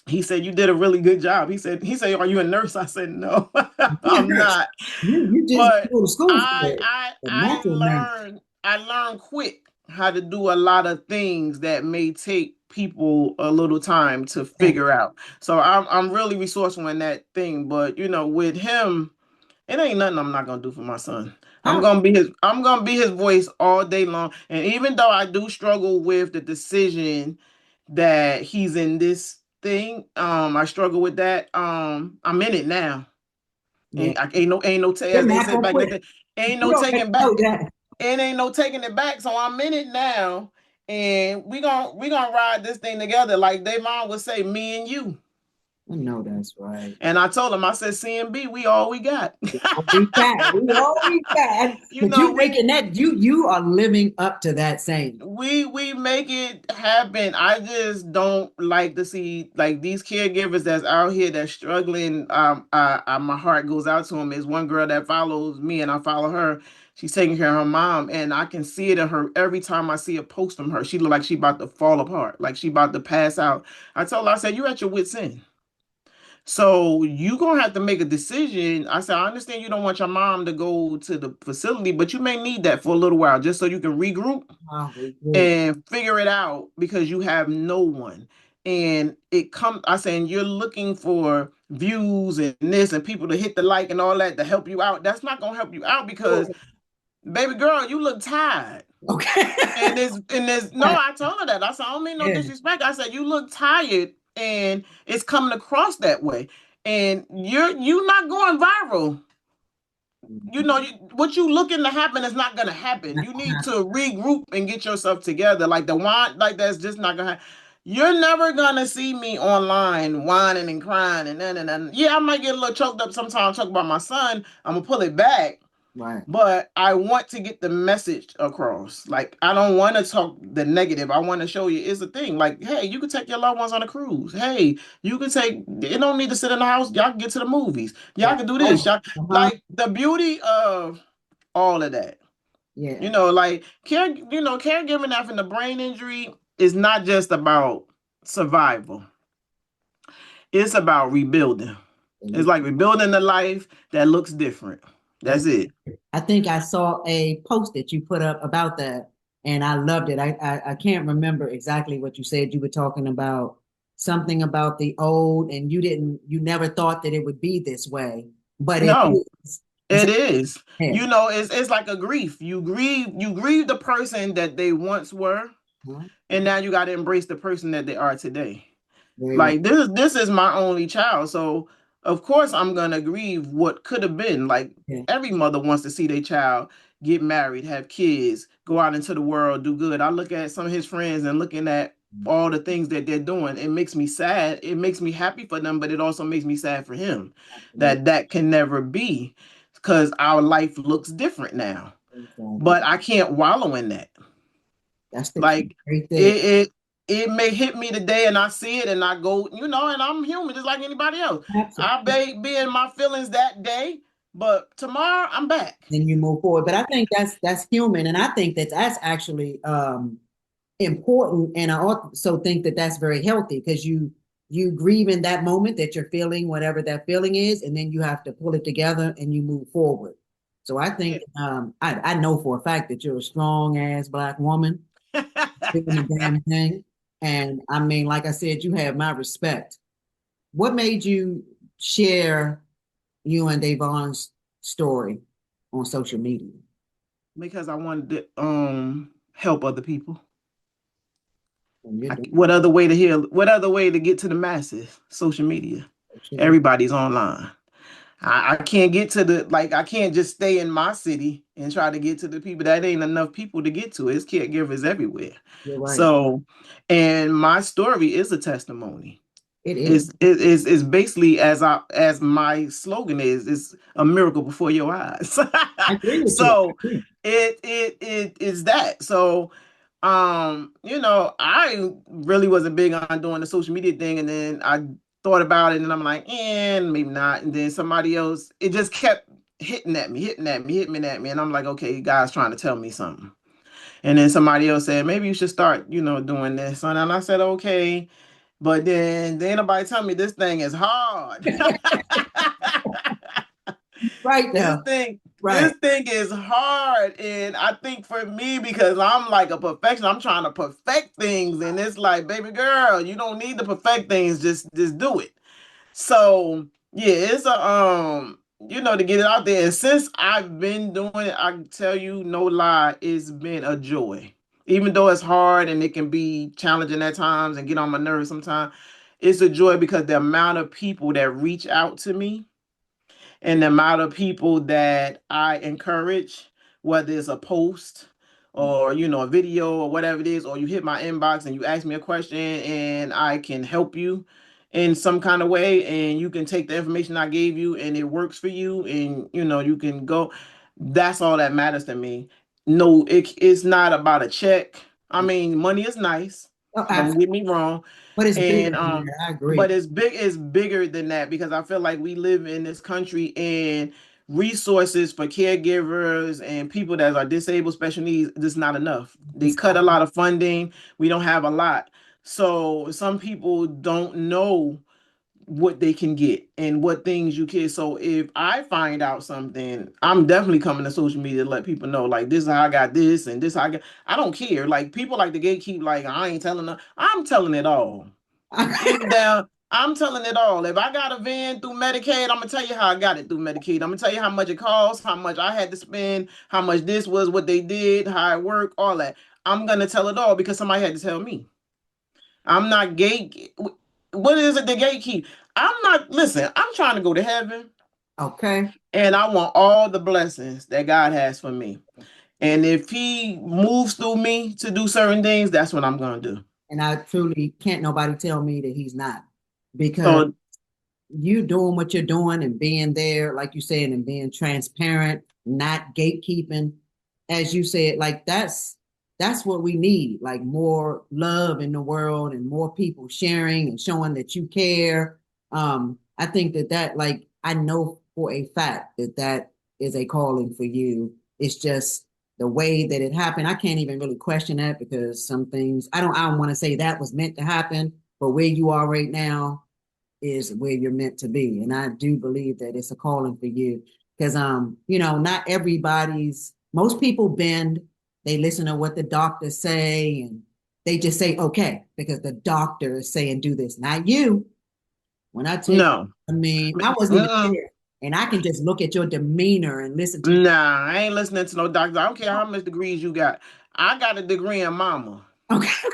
he said, you did a really good job. He said, are you a nurse? I said, no, You're a I'm nurse. not. You just But go to school for I it. I A I natural nurse. learned quick how to do a lot of things that may take people a little time to Yeah. figure out. So I'm really resourceful in that thing. But with him, it ain't nothing I'm not gonna do for my son. I, I'm gonna be his voice all day long. And even though I do struggle with the decision that he's in this thing, I struggle with that. I'm in it now. yeah. Ain't no You're as they not say gonna back in quit. the day, ain't no You already taking know back. that. Ain't no taking it back. So I'm in it now, and we gonna ride this thing together. Like Davon would say, me and you. I know that's right. And I told him, I said, CMB, we all we got. We got. We always got. you But know, you we making that you are living up to that saying. we make it happen. I just don't like to see like these caregivers that's out here that's struggling. My heart goes out to them. There's one girl that follows me and I follow her. She's taking care of her mom, and I can see it in her every time I see a post from her. She look like she about to fall apart, like she about to pass out. I told her, I said, "You at your wits end. So you gonna have to make a decision." I said, "I understand you don't want your mom to go to the facility, but you may need that for a little while just so you can regroup Oh, we do. and figure it out because you have no one." And I saying you're looking for views and this and people to hit the like and all that to help you out. That's not gonna help you out because baby girl, you look tired. Okay. And there's no, I told her that. I said, I don't mean no Yeah. disrespect. I said, you look tired and it's coming across that way. And you're not going viral. What you looking to happen is not gonna happen. You need to regroup and get yourself together. Like the wine, like that's just not gonna happen. You're never gonna see me online whining and crying and. Yeah, I might get a little choked up sometimes, talk about my son. I'm gonna pull it back, Right. but I want to get the message across. Like, I don't want to talk the negative. I want to show you it's a thing. Like, hey, you could take your loved ones on a cruise. Hey, you could take. You don't need to sit in the house. Y'all can get to the movies. Y'all Right. can do this. Oh, Y'all uh-huh. like the beauty of all of that. Yeah. Like caregiving after the brain injury is not just about survival. It's about rebuilding. It's like rebuilding a life that looks different. And That's it. I think I saw a post that you put up about that, and I loved it. I can't remember exactly what you said. You were talking about something about the old, and you never thought that it would be this way, but it No, is. It's it is. ahead. It's like a grief. You grieve the person that they once were, Huh? and now you got to embrace the person that they are today. Very well. Like this is my only child, so of course I'm gonna grieve what could have been. Like Yeah. every mother wants to see their child get married, have kids, go out into the world, do good. I look at some of his friends and looking at all the things that they're doing. It makes me sad. It makes me happy for them, but it also makes me sad for him Absolutely. that that can never be because our life looks different now. Exactly. But I can't wallow in that. That's the key Like right there. it may hit me today and I see it and I go, and I'm human just like anybody else. I Absolutely. may be in my feelings that day, but tomorrow I'm back. Then you move forward. But I think that's human, and I think that that's actually important, and I also think that that's very healthy because you grieve in that moment that you're feeling whatever that feeling is, and then you have to pull it together and you move forward. So I Yeah. think I know for a fact that you're a strong ass Black woman doing the damn thing, and I mean, like I said, you have my respect. What made you share you and DaVon's story on social media? Because I wanted to help other people. And you're doing What other way to heal? What other way to get to the masses? Social media. social media. Everybody's online. I can't get to I can't just stay in my city and try to get to the people. That ain't enough people to get to. It's caregivers everywhere. You're right. So, and my story is a testimony. It is. It's basically as my slogan is, it's a miracle before your eyes. I agree with you. So I agree. it is that. So I really wasn't big on doing the social media thing, and then I thought about it, and I'm like, maybe not. And then somebody else, it just kept hitting at me, hitting at me, and I'm like, okay, God's trying to tell me something. And then somebody else said, maybe you should start, doing this. And I said, okay. But then ain't nobody tell me this thing is hard. Right This now. thing, Right. this thing is hard. And I think for me, because I'm like a perfectionist, I'm trying to perfect things. And it's like, baby girl, you don't need to perfect things, just do it. So yeah, it's to get it out there. And since I've been doing it, I can tell you, no lie, it's been a joy. Even though it's hard and it can be challenging at times and get on my nerves sometimes, it's a joy because the amount of people that reach out to me and the amount of people that I encourage, whether it's a post or a video or whatever it is, or you hit my inbox and you ask me a question and I can help you in some kind of way, and you can take the information I gave you and it works for you, and you can go. That's all that matters to me. No, it's not about a check. I mean, money is nice. Oh, Don't absolutely. get me wrong, But it's bigger and than that. I agree. but it's bigger than that because I feel like we live in this country and resources for caregivers and people that are disabled special needs just not enough. They It's cut a lot of funding. We don't have a lot. So some people don't know what they can get and what things you can. So if I find out something, I'm definitely coming to social media to let people know, like, this is how I got this and this how I got. I don't care. Like, people like to gatekeep, like, I ain't telling them. I'm telling it all. Hands down, I'm telling it all. If I got a van through Medicaid, I'm gonna tell you how I got it through Medicaid. I'm gonna tell you how much it costs, how much I had to spend, how much this was, what they did, how it worked, all that. I'm gonna tell it all because somebody had to tell me. I'm not gate. What is it? The gatekeep. I'm not. Listen. I'm trying to go to heaven, okay. and I want all the blessings that God has for me. And if He moves through me to do certain things, that's what I'm gonna do. And I truly can't nobody tell me that he's not, because So you doing what you're doing and being there, like you said, and being transparent, not gatekeeping, as you said, like that's what we need, like more love in the world and more people sharing and showing that you care. I think that like I know for a fact that that is a calling for you. It's just the way that it happened. I can't even really question that because some things I don't want to say that was meant to happen, but where you are right now is where you're meant to be. And I do believe that it's a calling for you. Because not everybody's most people bend, they listen to what the doctors say and they just say okay because the doctor is saying do this. Not you. When I tell you, no. I mean, I wasn't even there. And I can just look at your demeanor and listen to you. Nah, I ain't listening to no doctor. I don't care how much degrees you got. I got a degree in mama. Okay.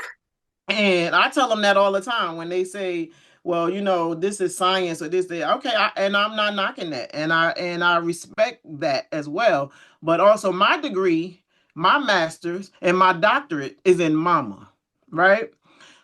And I tell them that all the time when they say, well, this is science or this, that. Okay, and I'm not knocking that. And I respect that as well. But also my degree, my master's, and my doctorate is in mama, right?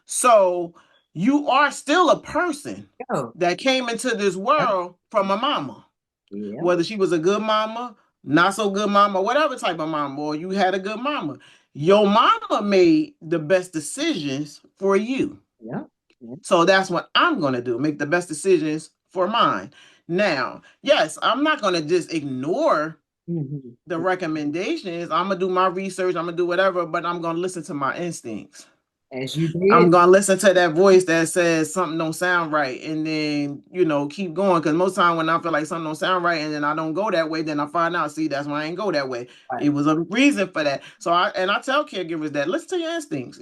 So you are still a person Oh, that came into this yeah. world from a mama, Yeah. whether she was a good mama, not so good mama, whatever type of mama, or you had a good mama. Your mama made the best decisions for you. Yeah. Yeah. So that's what I'm going to do, make the best decisions for mine. Now, yes, I'm not going to just ignore Mhm. the recommendations. I'm going to do my research, I'm going to do whatever, but I'm going to listen to my instincts. As you I'm did. gonna listen to that voice that says something don't sound right, and then keep going. Because most time when I feel like something don't sound right, and then I don't go that way, then I find out. See, that's why I ain't go that way. Right. It was a reason for that. So I tell caregivers that listen to your instincts.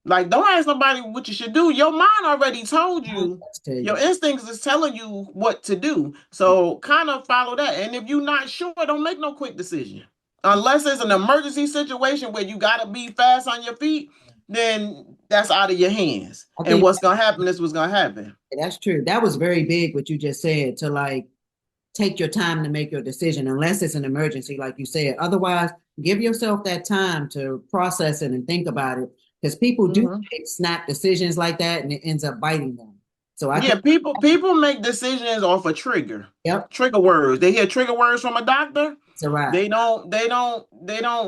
Like don't ask nobody what you should do. Your mind already told you. Let's tell Your you. instincts is telling you what to do. So kind of follow that. And if you're not sure, don't make no quick decision. Unless it's an emergency situation where you gotta be fast on your feet, then that's out of your hands. I And think what's gonna happen is what's gonna happen. that's true. That was very big what you just said to like take your time to make your decision unless it's an emergency, like you said. Otherwise, give yourself that time to process it and think about it because people do Mhm. make snap decisions like that and it ends up biting them. So I Yeah, think, people make decisions off a yep, trigger words. They hear trigger words from a doctor. it's a wrap. They don't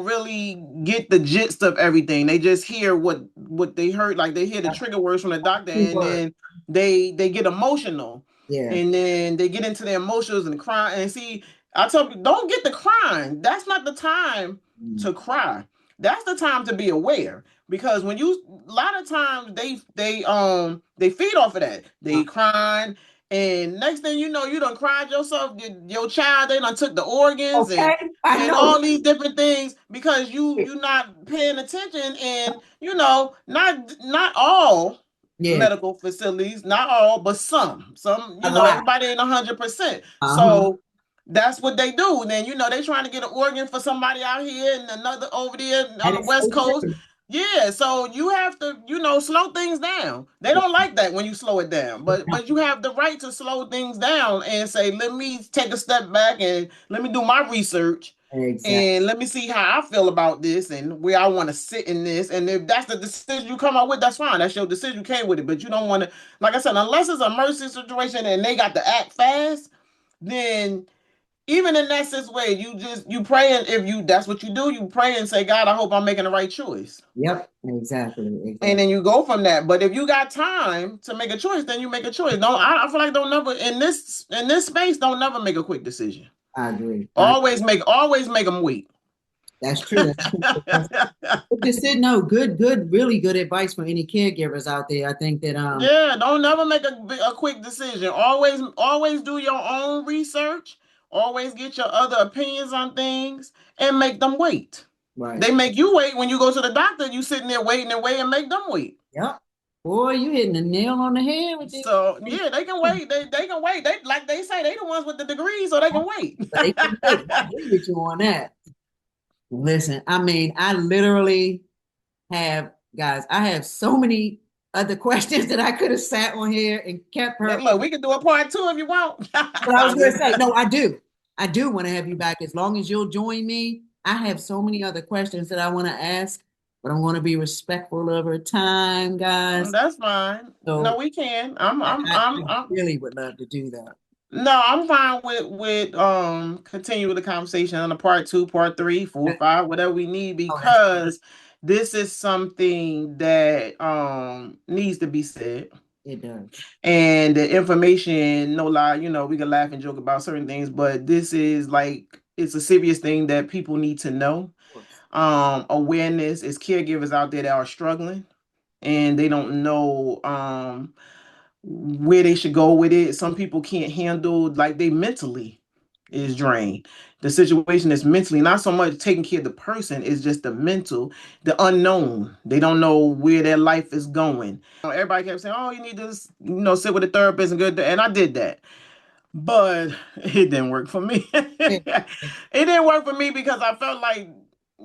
really get the gist of everything. They just hear what they heard. Like they hear the trigger words from the doctor, and Keyword. then they get emotional, Yeah. and then they get into their emotions and cry. And see, I tell people, don't get the crying. That's not the time Mm. to cry. That's the time to be aware. Because when you a lot of times they feed off of that. They crying, and next thing you know, you done cried yourself, your child, they done took the organs Okay, I and know. all these different things because you not paying attention. And not all Yeah, medical facilities, not all, but some, a lot. everybody ain't 100%. Uh-huh. So that's what they do. And then they trying to get an organ for somebody out here and another over there on That the is West so Coast. true. Yeah, so you have to, slow things down. They don't like that when you slow it down, but you have the right to slow things down and say, let me take a step back and let me do my research Exactly. and let me see how I feel about this and where I want to sit in this. And if that's the decision you come up with, that's fine. That's your decision. You came with it, but you don't want to, like I said, unless it's a emergency situation and they got to act fast, then even in that situation, you pray, and if you that's what you do, you pray and say, God, I hope I'm making the right choice. Yep, exactly. And Exactly. then you go from that. But if you got time to make a choice, then you make a choice. Don't I feel like don't never in this space, don't never make a quick decision. I agree. Always make them wait. That's true. That's true. But just said no, good, really good advice for any caregivers out there. I think that Yeah, don't never make a quick decision. Always do your own research. Always get your other opinions on things and make them wait. right. They make you wait when you go to the doctor. You sitting there waiting and wait and make them wait. Yep. Boy, you hitting the nail on the head with this. So yeah, they can wait. They can wait. They like they say they the ones with the degrees, so they can wait. But they can wait. I agree with you on that. Listen, I mean, I literally have, guys, I have so many other questions that I could have sat on here and kept her. Look, we can do a part two if you want. But I was I'm going to just say, no, I do. I do want to have you back as long as you'll join me. I have so many other questions that I want to ask, but I'm going to be respectful of her time, guys. That's fine. No, So we can. I'm I, I'm I, I'm I I'm really would love to do that. no, I'm fine with continue with the conversation on the part two, part three, four, five, whatever we need, Oh, that's because this is something that needs to be said. it does. And the information, no lie, we can laugh and joke about certain things, but this is like it's a serious thing that people need to know. Of course. Awareness is caregivers out there that are struggling and they don't know where they should go with it. Some people can't handle, like, they mentally is drained. The situation is mentally not so much taking care of the person, it's just the mental, the unknown. They don't know where their life is going. Everybody kept saying, oh, you need to sit with a therapist and good, and I did that, but it didn't work for me. Yeah, It didn't work for me because I felt like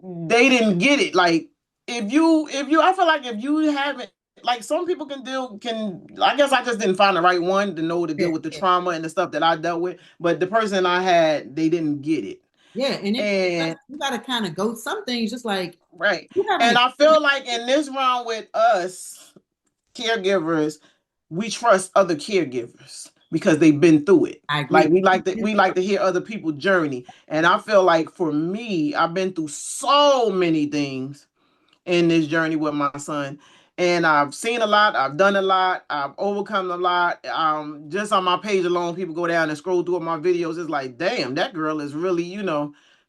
they didn't get it. Like, if you I feel like if you haven't, like, some people can I guess I just didn't find the right one to know to yeah, deal with the yeah. trauma and the stuff that I dealt with. But the person I had, they didn't get it. Yeah, and And you got to kind of go some things just like right. you having And a I feel like in this round with us caregivers, we trust other caregivers because they've been through it. I Like, agree. we like to hear other people's journey. And I feel like for me, I've been through so many things in this journey with my son. And I've seen a lot, I've done a lot, I've overcome a lot. Just on my page alone, people go down and scroll through my videos. It's like, damn, that girl is really,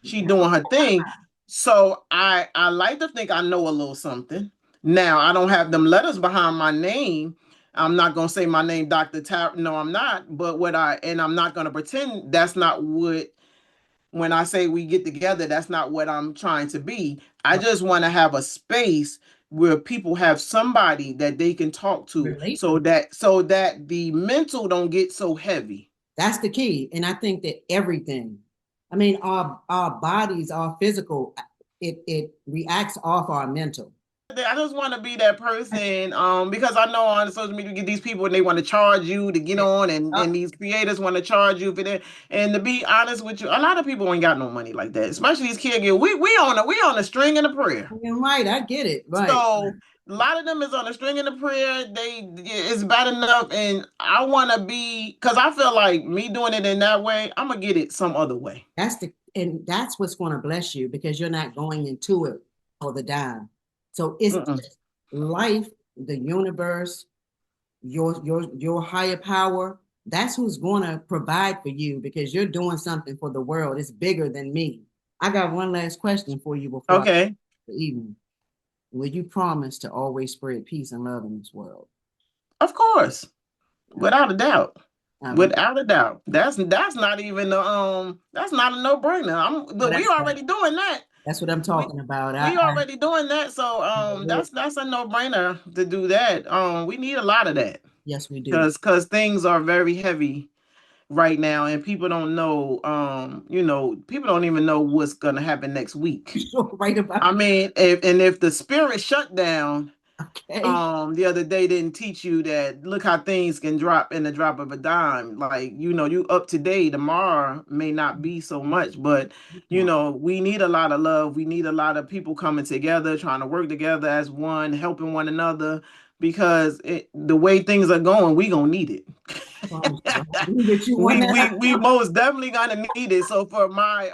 she doing her thing. So I like to think I know a little something. Now I don't have them letters behind my name. I'm not gonna say my name, Dr. Tarra. No, I'm not. But I'm not gonna pretend that's not what, when I say we get together, that's not what I'm trying to be. I just want to have a space where people have somebody that they can talk to, Relate. so that the mental don't get so heavy. That's the key. And I think that everything, I mean, our bodies, our physical, it reacts off our mental. I just want to be that person, because I know on social media you get these people and they want to charge you to get on, and these creators want to charge you for that. And to be honest with you, a lot of people ain't got no money like that, especially these caregivers. We on a string and a prayer. And right, I get it. Right. So a lot of them is on a string in the prayer. It's bad enough, and I want to be, because I feel like me doing it in that way, I'm gonna get it some other way. And that's what's going to bless you because you're not going into it for the dime. So it's Mm-mm. just life, the universe, your higher power. That's who's going to provide for you because you're doing something for the world. It's bigger than me. I got one last question for you before I Okay, the evening. Will you promise to always spread peace and love in this world? of course, without a doubt. Um, Without a doubt. That's not even that's not a no-brainer. well, But we already doing that. that's what I'm We talking about. we already doing that. So I that's a no-brainer to do that. We need a lot of that. yes, we do. Because things are very heavy right now, and people don't know, people don't even know what's gonna happen next week. You're right about I mean, if the spirit shut down, okay. the other day didn't teach you that, look how things can drop in the drop of a dime. Like, you up today, tomorrow may not be so much, but we need a lot of love. We need a lot of people coming together, trying to work together as one, helping one another, because the way things are going, we gonna need it. Promise you. I agree with you on We that. most definitely gonna need it. So for my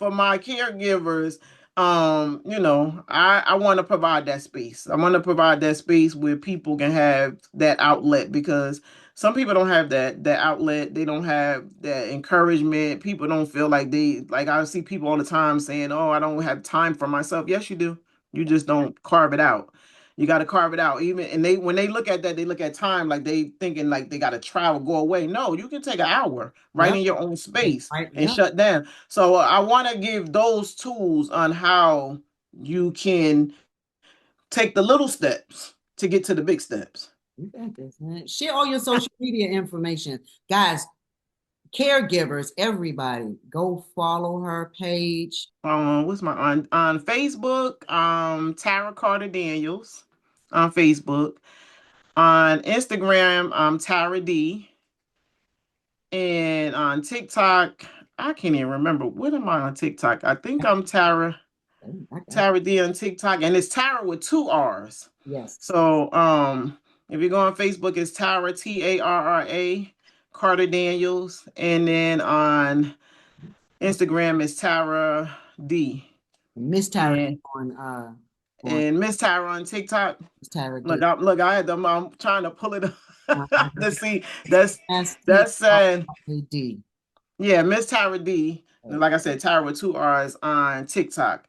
caregivers, I want to provide that space. I want to provide that space where people can have that outlet, because some people don't have that outlet. They don't have that encouragement. People don't feel like I see people all the time saying, "Oh, I don't have time for myself." Yes, you do. You just don't carve it out. You got to carve it out. Even and they when they look at that, they look at time like they thinking like they got to travel, go away. No, you can take an hour right Yep. in your own space Right. and Yep. shut down. So I want to give those tools on how you can take the little steps to get to the big steps. You got this, man. Share all your social media information. Guys, caregivers, everybody, go follow her page. What's my on Facebook? Tara Carter Daniels on Facebook. On Instagram, Tara D. And on TikTok, I can't even remember. What am I on TikTok? I think I'm Tara. Oh, Tarra D on TikTok, and it's Tarra with 2 R's. yes. So if you go on Facebook, it's Tarra Tarra Carter Daniels, and then on Instagram it's Tarra D. Miss Tyra And on Miss Tarra on TikTok. Miss Tyra Look, D. I had them. I'm trying to pull it Uh, up to see. That's saying STRAD. yeah, Miss Tarra D. And like I said, Tarra with 2 R's on TikTok.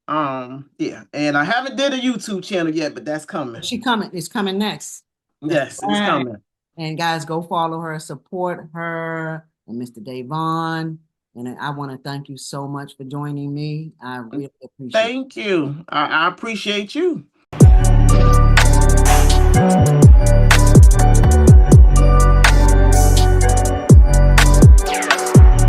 Yeah, and I haven't did a YouTube channel yet, but that's coming. She coming. It's coming next. That's Yes, it's right. coming. And guys, go follow her, support her, and Mr. DaVon. And I want to thank you so much for joining me. I really appreciate it. Thank you. I appreciate you.